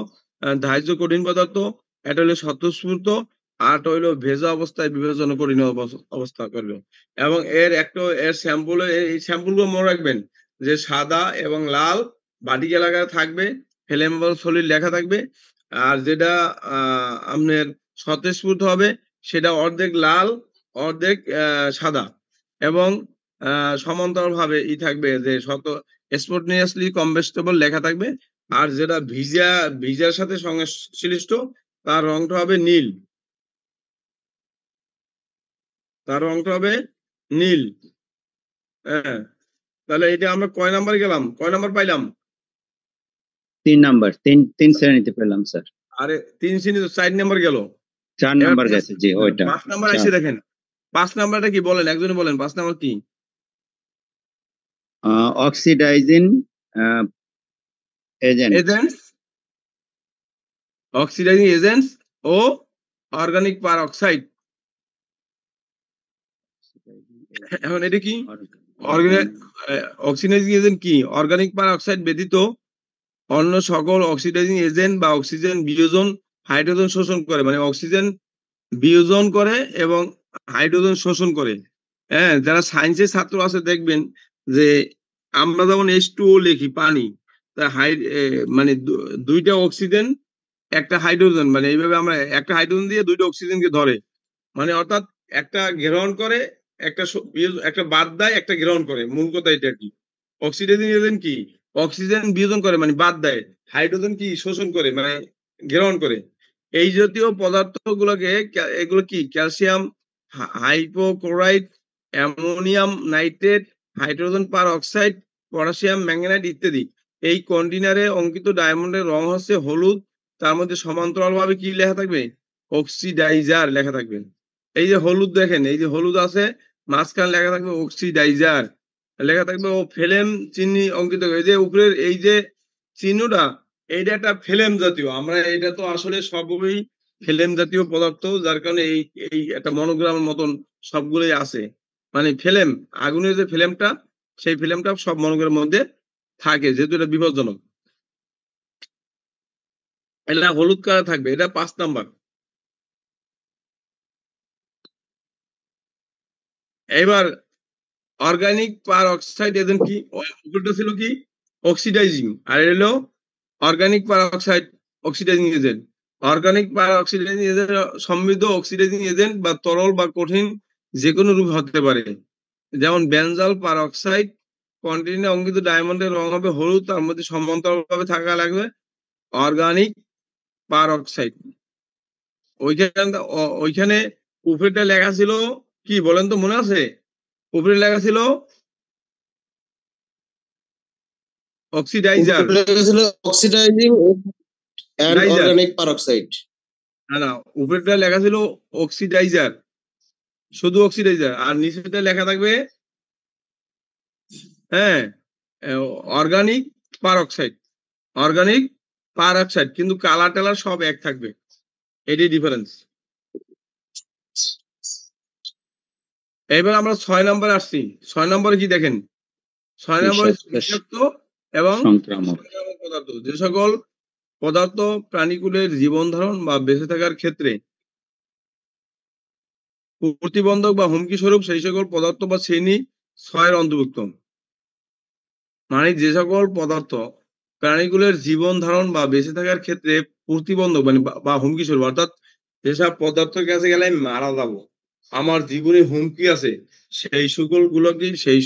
ধার্য কঠিন পদার্থ, একটা হইলো স্বতঃস্ফূর্ত, আর হইলো ভেজা অবস্থায় বিবেচনা কঠিন অবস্থা করলো। এবং এর স্যাম্পল, এই স্যাম্পল গুলো মনে রাখবেন যে সাদা এবং লাল বাটিক এলাকায় থাকবে, ফ্লেমেবল সলিড লেখা থাকবে। আর যেটা আপনার স্বতঃস্ফূর্ত হবে সেটা অর্ধেক লাল অর্ধেক সাদা, এবং সমান্তরাল ভাবে থাকবে যে স্পন্টেনিয়াসলি কম্বাস্টেবল লেখা থাকবে। আর যেটা ভিজার সাথে সংশ্লিষ্ট তার রংটা হবে নীল, তার রংটা হবে নীল। হ্যাঁ, তাহলে এটা আমরা কয় নাম্বার গেলাম, কয় নাম্বার পাইলাম? 3 নাম্বার, তিন শ্রেণীতে পেলাম স্যার। আরে 3 শ্রেণী তো 4 নাম্বার গেল। 4 নাম্বার গেছে, জি ওইটা 5 নাম্বার এসে দেখেন। 5 নাম্বারটা কি বলেন, একজনে বলেন 5 নাম্বার কি? অক্সিডাইজিং এজেন্টস, অক্সিডাইজিং এজেন্টস ও অর্গানিক পারঅক্সাইড। এখন এটা কি? অক্সিডাইজিং এজেন্ট কি? অর্গানিক পারঅক্সাইড ব্যতীত অন্য সকল অক্সিডাইজিং এজেন্ট বা অক্সিজেন বিয়োজন হাইড্রোজেন শোষণ করে, মানে অক্সিজেন বিয়োজন করে এবং হাইড্রোজেন শোষণ করে। হ্যাঁ, যারা সায়েন্সের ছাত্র আছে দেখবেন যে আমরা যেমন H2O লিখি পানি, তা মানে দুইটা অক্সিজেন একটা হাইড্রোজেন, মানে এইভাবে আমরা একটা হাইড্রোজেন দিয়ে দুইটা অক্সিজেনকে ধরে, মানে অর্থাৎ একটা গ্রহণ করে একটা বাদ দেয়, একটা গ্রহণ করে। মূল কথা এটা কি? অক্সিডাইজিং এজেন্ট কি? অক্সিজেন বিয়োজন করে মানে বাদ দেয়, হাইড্রোজেন কি শোষণ করে মানে গ্রহণ করে। এই জাতীয় পদার্থগুলোকে এগুলো কি? Calcium hypochlorite, ammonium nitrate, hydrogen peroxide, potassium manganate ইত্যাদি। এই কন্টেনারে অঙ্কিত ডায়মন্ডের রং হচ্ছে হলুদ, তার মধ্যে সমান্তরাল ভাবে কি লেখা থাকবে? অক্সিডাইজার লেখা থাকবে। এই যে হলুদ দেখেন, এই যে হলুদ আছে, মাঝখানে লেখা থাকবে অক্সিডাইজার লেখা থাকবে, ও ফেলেম চিহ্ন অঙ্কিত। এই যে উপরের এই যে চিহ্নটা, এইটা একটা ফেলেম জাতীয়, আমরা এটা তো আসলে সবগুলোই ফেলেম জাতীয় পদার্থ, যার কারণে এই এই একটা মনোগ্রামের মতন সবগুলোই আছে। মানে ফেলেম, আগুনের যে ফেলেমটা, সেই ফেলেমটা সব মনোগ্রামের মধ্যে থাকে, যেহেতু এটা বিপজ্জনক। এটা হলুদ কালার থাকবে, এটা 5 নাম্বার। এবার অর্গানিক পারঅক্সাইড এজেন্ট কি? উপরটা ছিল কি? অক্সিডাইজিং, আর এলো organic peroxide oxidising agent. Organic পারঅক্সাইডিং এজেন্ট সমৃদ্ধ অক্সিডাইজিং এজেন্ট বা তরল বা কঠিন যে কোনো রূপ হতে পারে, যেমন বেনজাল পারঅক্সাইড। কন্টিনে অঙ্কিত ডায়মন্ডের রং হবে হলুদ, তার মধ্যে সমান্তরালভাবে থাকা লাগবে অর্গানিক পারঅক্সাইড। ওইখানে উপরেটা লেখা ছিল কি বলেন তো, মনে আছে? উপরে লেখা ছিল oxidiser, oxidising and organic peroxide. না, উপরেটা লেখা ছিল অক্সিডাইজার, শুধু অক্সিডাইজার, আর নিচেটা লেখা থাকবে হ্যাঁ অর্গানিক পারঅক্সাইড, অর্গানিক পারঅক্সাইড, কিন্তু কালার টালার সব এক থাকবে, এটাই ডিফারেন্স। এবার আমরা 6 নম্বরে আসছি। 6 নম্বরে কি দেখেন? 6 নম্বরে বিষাক্ত এবং সংক্রামক পদার্থ। যে সকল পদার্থ প্রাণীকুলের জীবন ধারণ বা বেঁচে থাকার ক্ষেত্রে প্রতিবন্ধক বা হুমকি স্বরূপ, সেই সকল পদার্থ বা শ্রেণী 6 অন্তর্ভুক্ত। মানে যে সকল পদার্থ প্রাণীকুলের জীবন ধারণ বা বেঁচে থাকার ক্ষেত্রে প্রতিবন্ধক মানে বা হুমকি স্বরূপ, অর্থাৎ যেসব পদার্থের কাছে গেলে আমি মারা যাবো, আমার জীবনে হুমকি আছে, সেই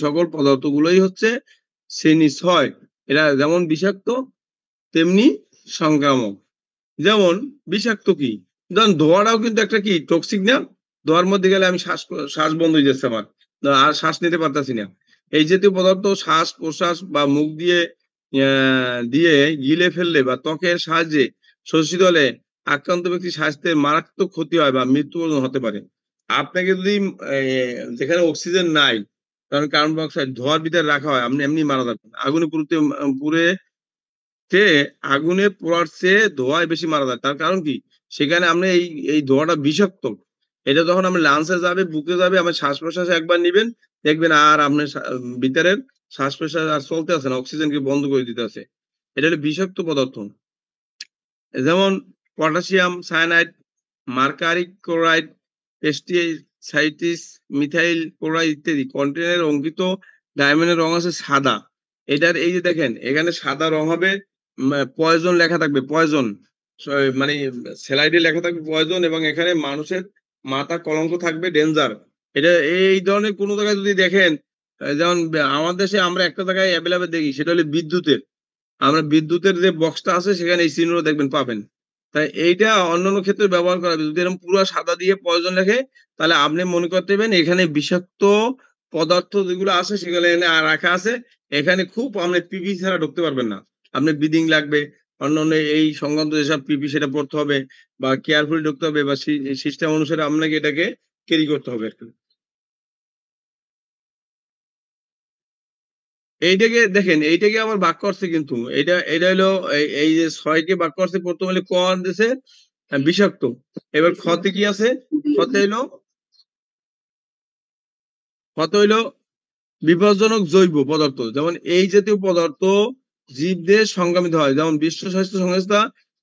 সকল পদার্থগুলোই হচ্ছে শ্রেণী 6। এরা যেমন বিষাক্ত তেমনি সংক্রামক। যেমন বিষাক্ত কি? যেমন ধোঁয়াটাও কিন্তু একটা কি টক্সিক না? ধোঁয়ার মধ্যে গেলে আমি শ্বাস বন্ধ হয়ে যাচ্ছে আমার, আর শ্বাস নিতে পারতাছি না। এই জাতীয় পদার্থ শ্বাস প্রশ্বাস বা মুখ দিয়ে দিয়ে গিলে ফেললে বা ত্বকের সাহায্যে শোষিত হলে আক্রান্ত ব্যক্তির স্বাস্থ্যের মারাত্মক ক্ষতি হয় বা মৃত্যুবরণ হতে পারে। আপনাকে যদি যেখানে অক্সিজেন নাই, কারণ কার্বন ডাই অক্সাইড ধোঁয়ার ভিতরে রাখা হয়, আপনি এমনি মারা যাবেন। আগুনে আগুনে পোড়ার চেয়ে ধোঁয়ায় বেশি মারা যায়। তার কারণ কি? সেখানে আমরা এই ধোঁয়াটা বিষাক্ত, এটা যখন আমরা লাঞ্চে যাবে, বুকে যাবে, আমার শ্বাস প্রশ্বাসে একবার নিবেন, দেখবেন আর আপনার ভিতরের শ্বাস প্রশ্বাস আর চলতে আছে না, অক্সিজেনকে বন্ধ করে দিতে আছে। এটা হলো বিষাক্ত পদার্থ। যেমন potassium cyanide, mercury chloride, pesticides, methyl chloride ইত্যাদি। কন্টেনারে অঙ্কিত ডায়মন্ডের রং আছে সাদা। এটার এই যে দেখেন এখানে সাদা রং হবে, পয়জন লেখা থাকবে, পয়জন মানে স্যালাইডে লেখা থাকবে পয়জন, এবং এখানে মানুষের মাথা কলঙ্ক থাকবে ডেঞ্জার। এটা এই ধরনের কোনো জায়গায় যদি দেখেন, যেমন আমাদের দেশে আমরা একটা জায়গায় অ্যাভেলেবেল দেখি, সেটা হলো বিদ্যুতের। আমরা বিদ্যুতের যে বক্সটা আছে সেখানে এই চিহ্নটা দেখবেন পাবেন। তাই এইটা অন্যান্য ক্ষেত্রে ব্যবহার করা হবে। যদি এরকম পুরো সাদা দিয়ে পয়জন লেখে, তাহলে আপনি মনে করতে পারবেন এখানে বিষাক্ত পদার্থ যেগুলো আছে সেগুলো এখানে রাখা আছে। এখানে খুব আপনি পিপি ছাড়া ঢুকতে পারবেন না। আপনি বিডিং লাগবে, অন্যান্য এই সংক্রান্ত যেসব পিপি সেটা পড়তে হবে, বা কেয়ারফুলি ঢুকতে হবে, বা সিস্টেম অনুসারে আপনাকে এটাকে ক্যারি করতে হবে আর কি। এইটাকে দেখেন, এইটাকে আবার ভাগ করছে, কিন্তু এটা হলো এই যে 6কে ভাগ করছে, প্রথম হলে ক দিছে বিষাক্ত। এবার খতে কি আছে? খতে হইলো বিপজ্জনক জৈব পদার্থ। যেমন এই জাতীয় পদার্থ জীবদের সংক্রামিত হয়। যেমন বিশ্ব স্বাস্থ্য সংস্থা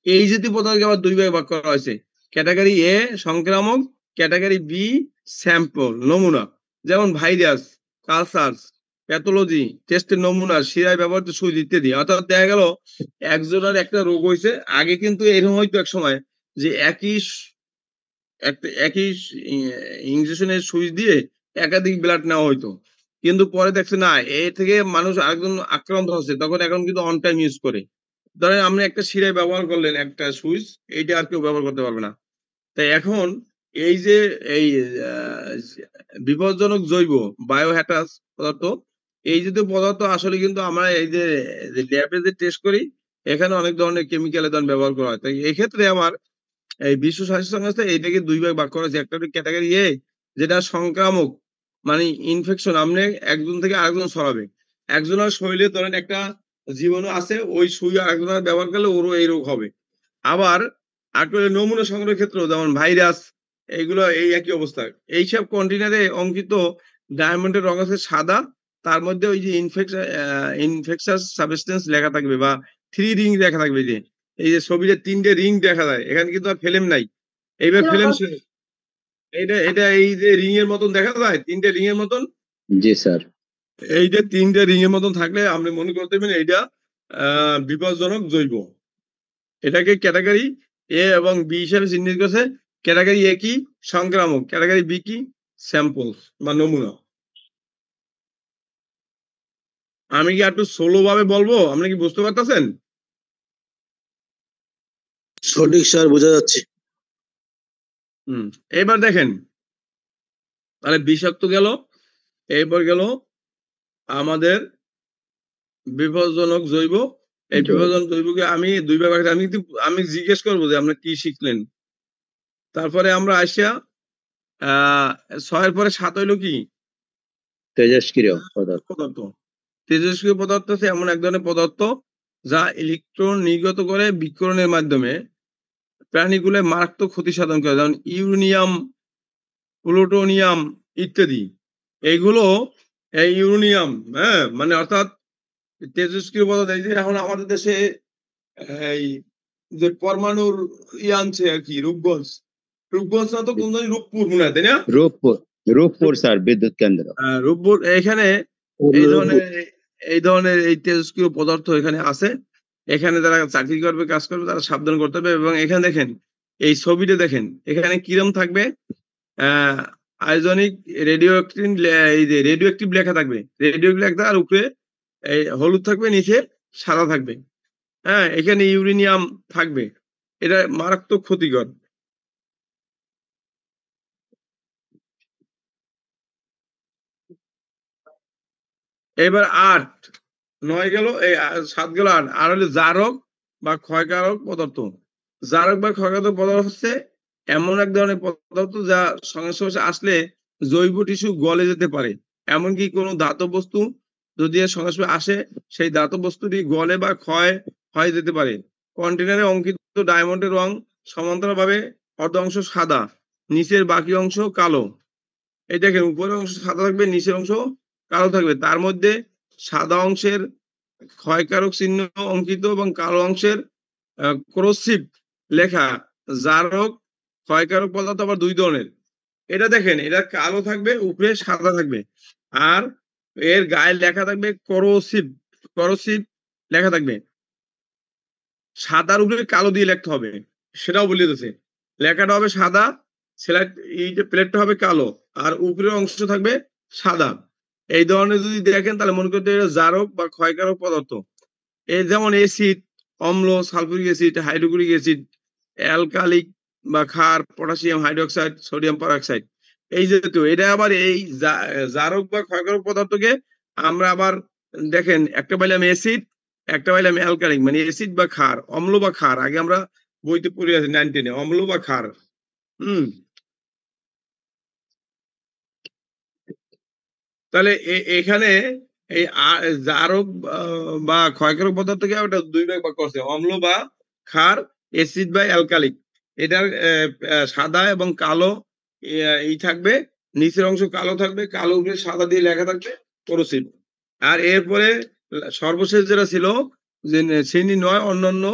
এই জাতীয় পদার্থকে আবার দুই ভাগে ভাগ করা হয়েছে। ক্যাটাগরি এ সংক্রামক, ক্যাটাগরি বি স্যাম্পল নমুনা। যেমন ভাইরাস, কালচার, প্যাথোলজি টেস্টের নমুনা, শিরায় ব্যবহৃত সুই ইত্যাদি। অর্থাৎ দেখা গেল একজনের একটা রোগ হয়েছে, আগে কিন্তু এরকম হয়তো এক সময় যে একই ইঞ্জেকশনের সুই দিয়ে একাধিক ব্লাড নেওয়া হইতো, কিন্তু পরে দেখছে না এ থেকে মানুষ আরেকজন আক্রান্ত হচ্ছে, তখন এখন কিন্তু অন টাইম ইউজ করে। ধরেন আপনি একটা শিরায় ব্যবহার করলেন একটা সুইচ, এইটা আর কেউ ব্যবহার করতে পারবে না। তাই এখন এই যে এই বিপজ্জনক জৈব বায়োহ্যাটাস পদার্থ, এই জাতীয় পদার্থ আসলে কিন্তু আমরা এই যে ল্যাবে যে টেস্ট করি, এখানে অনেক ধরনের কেমিক্যালের ব্যবহার করা হয়। তাই এই ক্ষেত্রে আমার এই বিশ্ব স্বাস্থ্য সংস্থা এইটাকে দুই ভাগ করা হয়েছে। একটা ক্যাটাগরি এ, যেটা সংক্রামক, মানে ইনফেকশন আপনি একজন থেকে আরেকজন ছড়াবে। একজনের শরীরে ধরেন একটা জীবাণু আছে, ওই সুই আরেকজনের ব্যবহার করলে ওরও এই রোগ হবে। আবার আসলে নমুনা সংগ্রহের ক্ষেত্রেও যেমন ভাইরাস, এইগুলো এই একই অবস্থা। এইসব কন্টেনারে অঙ্কিত ডায়মন্ডের রং আছে সাদা, তার মধ্যে ওই যে ইনফেকশাস সাবস্টেন্স লেখা থাকবে, বা 3 রিং লেখা থাকবে। যে এই যে ছবিতে 3টে রিং দেখা যায়, এখানে কিন্তু আর ফিল্ম নাই। এইবার ফিল্ম এটা এটা এই যে রিং এর মতন দেখা যায়, 3টে রিং এর মতন। জি স্যার। এই যে 3টে রিং এর মতন থাকলে আপনি মনে করতে পারেন এইটা বিপজ্জনক জৈব। এটাকে ক্যাটাগরি এ এবং বি হিসেবে চিহ্নিত করেছে। ক্যাটাগরি এ কি সংক্রামক, ক্যাটাগরি বি কি স্যাম্পল বা নমুনা। আমি কি একটু সোলো ভাবে বলবো, আপনি কি বুঝতে পারতেছেন? সঠিক স্যার, বোঝা যাচ্ছে। এবার দেখেন, তাহলে বিষাক্ত গেল, এরপর গেল আমাদের বিপজ্জনক জৈব। এই বিপজ্জনক জৈবকে আমি দুই ভাগ, আমি জিজ্ঞেস করবো যে আপনি কি শিখলেন। তারপরে আমরা আসিয়া 6-এর পরে 7 হইলো কি তেজস্ক্রিয় পদার্থ। তেজস্ক্রিয় পদার্থ হচ্ছে এমন এক ধরনের পদার্থ যা ইলেকট্রন নির্গত করে বিকিরণের মাধ্যমে প্রাণীগুলোর মারাত্মক ক্ষতি সাধন করে। যেমন ইউরেনিয়াম, প্লুটোনিয়াম ইত্যাদি। এইগুলো এই ইউরেনিয়াম, হ্যাঁ, মানে অর্থাৎ তেজস্ক্রিয় পদার্থ। এই যে এখন আমাদের দেশে এই যে পরমাণুর আনছে আর কি, রূপগঞ্জ না তো কোন জানি রূপপুর মনে হয়, তাই না? রূপপুর স্যার, বিদ্যুৎ কেন্দ্র। রূপপুর। এখানে এই ধরনের এই তেজস্ক্রিয় পদার্থ এখানে আছে। এখানে যারা চাকরি করবে, কাজ করবে, তারা সাবধান করতে হবে। এবং এখানে দেখেন, এই ছবিটা দেখেন, এখানে কিরম থাকবে, আয়োজনিক রেডিও এই যে রেডিও অ্যাক্টিভ লেখা থাকবে, রেডিও লেখা, আর উপরে এই হলুদ থাকবে, নিচে সাদা থাকবে। হ্যাঁ, এখানে ইউরেনিয়াম থাকবে, এটা মারাত্মক ক্ষতিকর। এবার 8, 9 গেল, এই 7 গেল, 8 আর হলো জারক বা ক্ষয়কারক পদার্থ। জারক বা ক্ষয়কারক পদার্থ হচ্ছে এমন এক ধরনের পদার্থ যা সংস্পর্শে আসলে জৈব টিস্যু গলে যেতে পারে। এমনকি কোনো ধাতব বস্তু যদি এর সংস্পর্শে আসে, সেই ধাতব বস্তুটি গলে বা ক্ষয় হয়ে যেতে পারে। কন্টেনারে অঙ্কিত ডায়মন্ডের রং সমান্তরালভাবে অর্ধ অংশ সাদা, নিচের বাকি অংশ কালো। এই দেখেন, উপরের অংশ সাদা থাকবে, নিচের অংশ কালো থাকবে। তার মধ্যে সাদা অংশের ক্ষয়কারক চিহ্ন অঙ্কিত এবং কালো অংশের ক্রোসিভ লেখা জারক ক্ষয়কারক পদার্থ আবার দুই ধরনের। এটা দেখেন, এটা কালো থাকবে, উপরে সাদা থাকবে, আর এর গায়ে লেখা থাকবে করোসিভ। করোসিভ লেখা থাকবে, সাদার উপরে কালো দিয়ে লিখতে হবে, সেটাও বলে দিতেছে। লেখাটা হবে সাদা, সেলেক্ট এই যে প্লেটটা হবে কালো, আর উপরের অংশ থাকবে সাদা। এই ধরনের যদি দেখেন তাহলে মনে করতে হবে জারক বা ক্ষয়কারক পদার্থ। এই যেমন অ্যাসিড, অম্ল, সালফুরিক অ্যাসিড, হাইড্রোক্লোরিক অ্যাসিড, অ্যালকালিক বা ক্ষার, পটাশিয়াম হাইড্রোক্সাইড, সোডিয়াম পারঅক্সাইড, এই জাতীয়। এটা আবার এই জারক বা ক্ষয়কারক পদার্থকে আমরা আবার দেখেন, একটা পাইলাম অ্যাসিড, একটা পাইলাম অ্যালকালিক, মানে অ্যাসিড বা ক্ষার, অম্ল বা ক্ষার। আগে আমরা বইতে পড়ে আছি 9, 10-এ, অম্ল বা ক্ষার। তাহলে এখানে এই জারক বা ক্ষয়কারক পদার্থকে ওটা দুই ভাগ করছে, অম্ল বা ক্ষার, অ্যাসিড বা অ্যালকালিক। এটার সাদা এবং কালো এই থাকবে, নিচের অংশ কালো থাকবে, কালো উপরে সাদা দিয়ে লেখা থাকবে করোসিভ। আর এরপরে সর্বশেষ যেটা ছিল যে শ্রেণী 9 অন্যান্য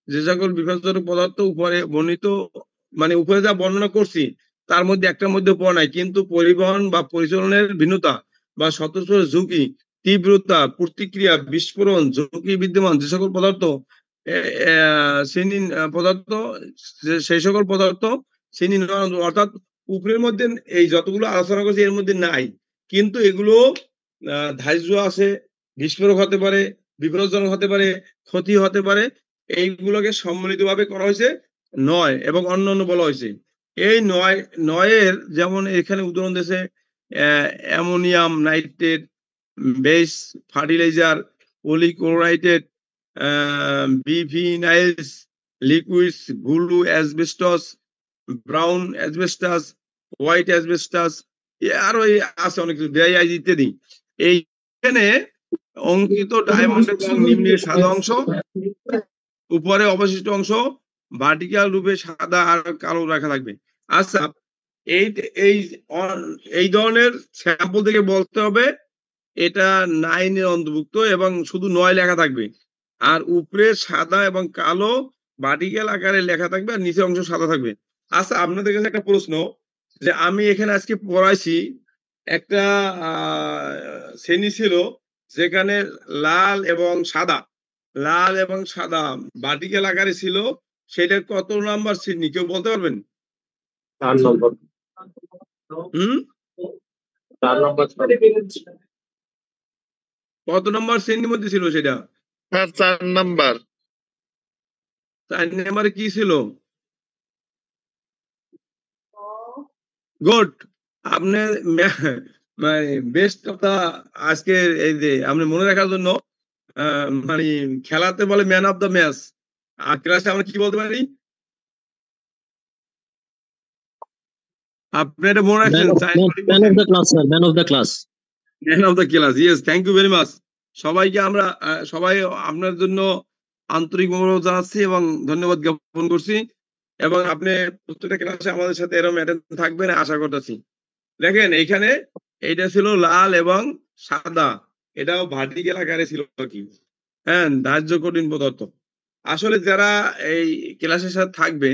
যে সকল বিপজ্জনক পদার্থ উপরে বর্ণিত, মানে উপরে যা বর্ণনা করছি তার মধ্যে একটার মধ্যে পড়া নাই, কিন্তু পরিবহন বা পরিচালনের ভিন্নতা বা স্বতঃস্ফূর্ত ঝুঁকি, তীব্রতা, প্রতিক্রিয়া, বিস্ফোরণ ঝুঁকি বিদ্যমান যে সকল পদার্থ শ্রেণী পদার্থ, সেই সকল পদার্থ শ্রেণী 9, অর্থাৎ উপরের মধ্যে এই যতগুলো আলোচনা করছি এর মধ্যে নাই, কিন্তু এগুলো ধার্য আছে, বিস্ফোরক হতে পারে, বিপজ্জনক হতে পারে, ক্ষতি হতে পারে। এইগুলোকে সম্মিলিত ভাবে করা হয়েছে 9 এবং অন্যান্য বলা হয়েছে। এই 9-এর যেমন এখানে উদাহরণ দিয়েছে ammonium nitrate, base fertiliser, polychlorinated, biphenyls, liquids, blue asbestos, brown asbestos, white asbestos, আরো আছে অনেক কিছু, DII ইত্যাদি। এইখানে অঙ্কিত ডায়মন্ডের রং নিম্নে সাদা অংশ, উপরে অবশিষ্ট অংশ ভার্টিক্যাল রূপে সাদা আর কালো রাখা থাকবে। আচ্ছা, এই এই এই ধরনের স্যাম্পল থেকে বলতে হবে এটা 9-এর অন্তর্ভুক্ত এবং শুধু 9 লেখা থাকবে, আর উপরে সাদা এবং কালো ভার্টিক্যাল আকারে লেখা থাকবে, আর নিচের অংশ সাদা থাকবে। আচ্ছা, আপনাদের কাছে একটা প্রশ্ন, যে আমি এখানে আজকে পড়াইছি একটা শ্রেণী ছিল যেখানে লাল এবং সাদা ভার্টিক্যাল আকারে ছিল, সেটা কত নাম্বার শ্রেণী কেউ বলতে পারবেন? 4 নম্বর। হুম 4 নম্বর। কত নম্বর শ্রেণীর মধ্যে ছিল সেটা? 4 নাম্বার। 4 নম্বরে কি ছিল? গুড, আপনি মানে বেস্ট কথা আজকে, এই যে আপনি মনে রাখার জন্য মানে খেলাতে বলে ম্যান অফ দ্য ম্যাচ, আর ক্লাসে আমরা কি বলতে পারি? আপনি এটা মনে রাখছেন? Man of the class sir, man of the class. Man of the class, yes, thank you very much. সবাইকে আমরা সবাই আপনার জন্য আন্তরিক মোবারক জানাচ্ছি এবং ধন্যবাদ জ্ঞাপন করছি, এবং আপনি প্রত্যেকটা ক্লাসে আমাদের সাথে এরকম অ্যাটেন্ড থাকবেন আশা করতেছি। দেখেন এইখানে এইটা ছিল লাল এবং সাদা, এটাও ভার্টিক্যাল আকারে ছিল কি, হ্যাঁ, ধার্য কঠিন পদার্থ। আসলে যারা এই ক্লাসের সাথে থাকবে,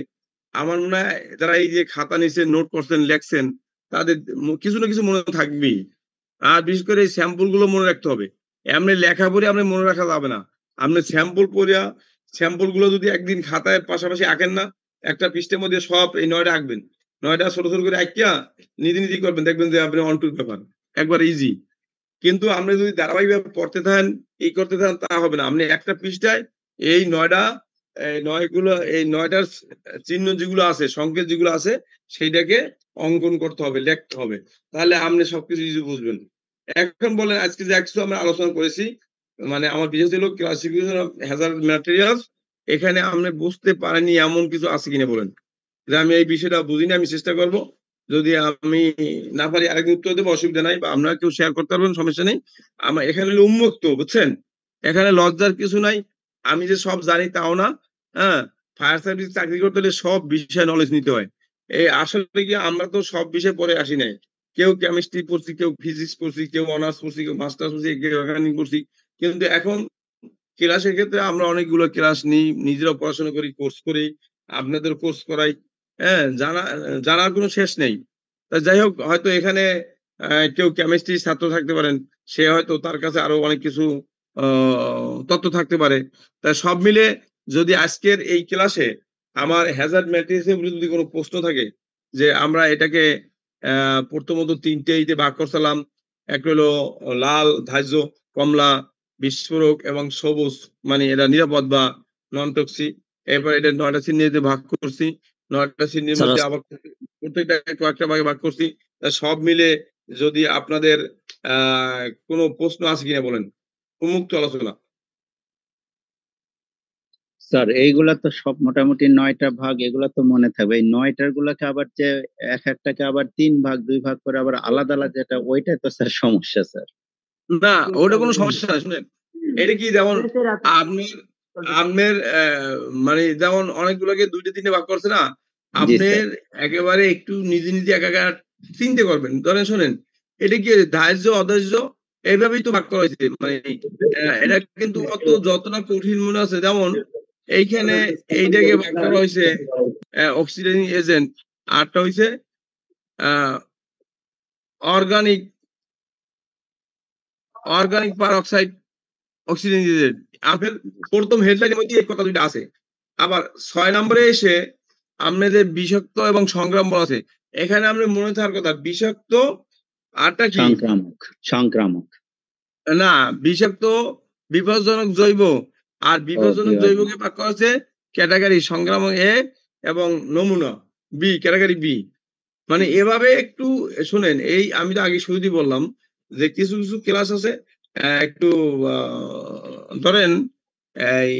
আমার মনে হয় যারা এই যে খাতা নিচে নোট করছেন, লেখছেন, তাদের কিছু না কিছু মনে থাকবেই। আর বিশেষ করে এই স্যাম্পল গুলো মনে রাখতে হবে। এমনি লেখা পড়ে আপনি মনে রাখা যাবে না। আপনি স্যাম্পল পড়িয়া স্যাম্পল গুলো যদি একদিন খাতায় পাশাপাশি আঁকেন না, একটা পৃষ্ঠের মধ্যে সব এই 9টা আঁকবেন, 9টা ছোট ছোট করে আঁকিয়া নিজে করবেন, দেখবেন যে আপনি অন টু পেপার, একবার ইজি। কিন্তু আপনি যদি ধারাবাহিকভাবে পড়তে থাকেন, এই করতে থাকেন, তা হবে না। আপনি একটা পৃষ্ঠায় এই 9টা এই 9টার চিহ্ন যেগুলো আছে, সংকেত যেগুলো আছে, সেইটাকে অঙ্কন করতে হবে, লিখতে হবে, তাহলে আপনি সবকিছু ইজি বুঝবেন। এখন বলেন, আজকে যে কিছু আমরা আলোচনা করেছি, মানে আমার বিশেষ ছিল ক্লাসিফিকেশন অফ হ্যাজার্ড ম্যাটেরিয়ালস, এখানে আপনি বুঝতে পারেনি এমন কিছু আছে কিনা বলেন, যে আমি এই বিষয়টা বুঝিনি, আমি চেষ্টা করব, যদি আমি না পারি আরেকদিন উত্তর দেবো, অসুবিধা নাই, বা আপনারা কেউ শেয়ার করতে পারবেন, সমস্যা নেই। আমার এখানে হলো উন্মুক্ত, বুঝছেন, এখানে লজ্জার কিছু নাই। আমি যে সব জানি তাও না, হ্যাঁ, ফায়ার সার্ভিস চাকরি করতে হলে সব বিষয়ে নলেজ নিতে হয়। এই আসলে কি আমরা তো সব বিষয়ে পড়ে আসি নাই, কেউ কেমিস্ট্রি পড়ছি, কেউ ফিজিক্স পড়ছি, কেউ অনার্স পড়ছি, কেউ মাস্টার্স পড়ছি, কেউ একাডেমিক পড়ছি, কিন্তু এখন ক্লাসের ক্ষেত্রে আমরা অনেকগুলো ক্লাস নিই, নিজেরা পড়াশোনা করি, কোর্স করি, আপনাদের কোর্স করাই, হ্যাঁ, জানার কোনো শেষ নেই। তা যাই হোক, হয়তো এখানে কেউ কেমিস্ট্রি ছাত্র থাকতে পারেন, সে হয়তো তার কাছে আরো অনেক কিছু তথ্য থাকতে পারে। তা সব মিলে যদি আজকের এই ক্লাসে আমার হ্যাজার্ড ম্যাট্রিক্সের যদি কোনো প্রশ্ন থাকে, যে আমরা এটাকে প্রথমত তিনটে ইতে ভাগ করছিলাম, একটা হলো লাল ধার্য, কমলা বিস্ফোরক এবং সবুজ মানে এটা নিরাপদ বা নন টক্সিক। এরপর এটা 9টা শ্রেণীতে ভাগ করছি, 9টা শ্রেণীর স্যার মধ্যে আবার প্রত্যেকটা কয়েকটা ভাগে ভাগ করছি। তা সব মিলে যদি আপনাদের কোনো প্রশ্ন আছে কিনা বলেন, উন্মুক্ত আলোচনা। স্যার এইগুলা তো সব মোটামুটি 9টা ভাগ, এগুলা তো মনে থাকবে। এই 9টার গুলাকে আবার যে এক একটাকে আবার 3 ভাগ 2 ভাগ করে আবার আলাদা আলাদা, যেটা ওইটাই তো স্যার সমস্যা স্যার। না, ওটা কোনো সমস্যা না। শুনেন, এটা কি যেমন আপনার আপনার মানে যেমন অনেকগুলোকে 2টে 3টে ভাগ করছে না, জি আপনার স্যার। একেবারে একটু নিজে নিজে একাকার চিনতে করবেন। ধরেন শোনেন, এটা কি ধার্য অধার্য এইভাবেই তো ভাগ করা হয়েছে। মানে এটা কিন্তু অত যতটা কঠিন মনে আছে। যেমন এইখানে এইটাকে ভাগ করা হয়েছে অক্সিডাইজিং এজেন্ট, আরটা হয়েছে অর্গানিক পারঅক্সাইড অক্সিডাইজিং এজেন্ট। আপনার প্রথম হেডলাইনের মধ্যে এই কথা দুইটা আছে। আবার 6 নম্বরে এসে আপনাদের বিষাক্ত এবং সংগ্রাম বলা আছে। এখানে আমরা মনে থাকার কথা, বিষাক্ত আরটা কি সংক্রামক না, বিষাক্ত বিপজ্জনক জৈব, আর বিপজ্জনক জৈবকে ভাগ করা হচ্ছে ক্যাটাগরি সংক্রামক এ এবং নমুনা বি, ক্যাটাগরি বি। মানে এভাবে একটু শুনেন। এই আমি তো আগে শুরুতেই বললাম যে কিছু কিছু ক্লাস আছে একটু ধরেন এই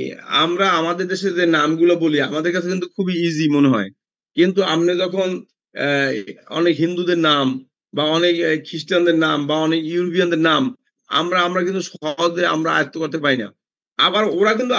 আমরা আমাদের দেশে যে নামগুলো বলি আমাদের কাছে কিন্তু খুবই ইজি মনে হয়, কিন্তু আপনি যখন আহ, অনেক হিন্দুদের নাম বা অনেক খ্রিস্টানদের নাম বা অনেক ইউরোপিয়ানদের নাম আমরা আমরা কিন্তু সহজে আমরা আয়ত্ত করতে পারি না। আবার ওরা কিন্তু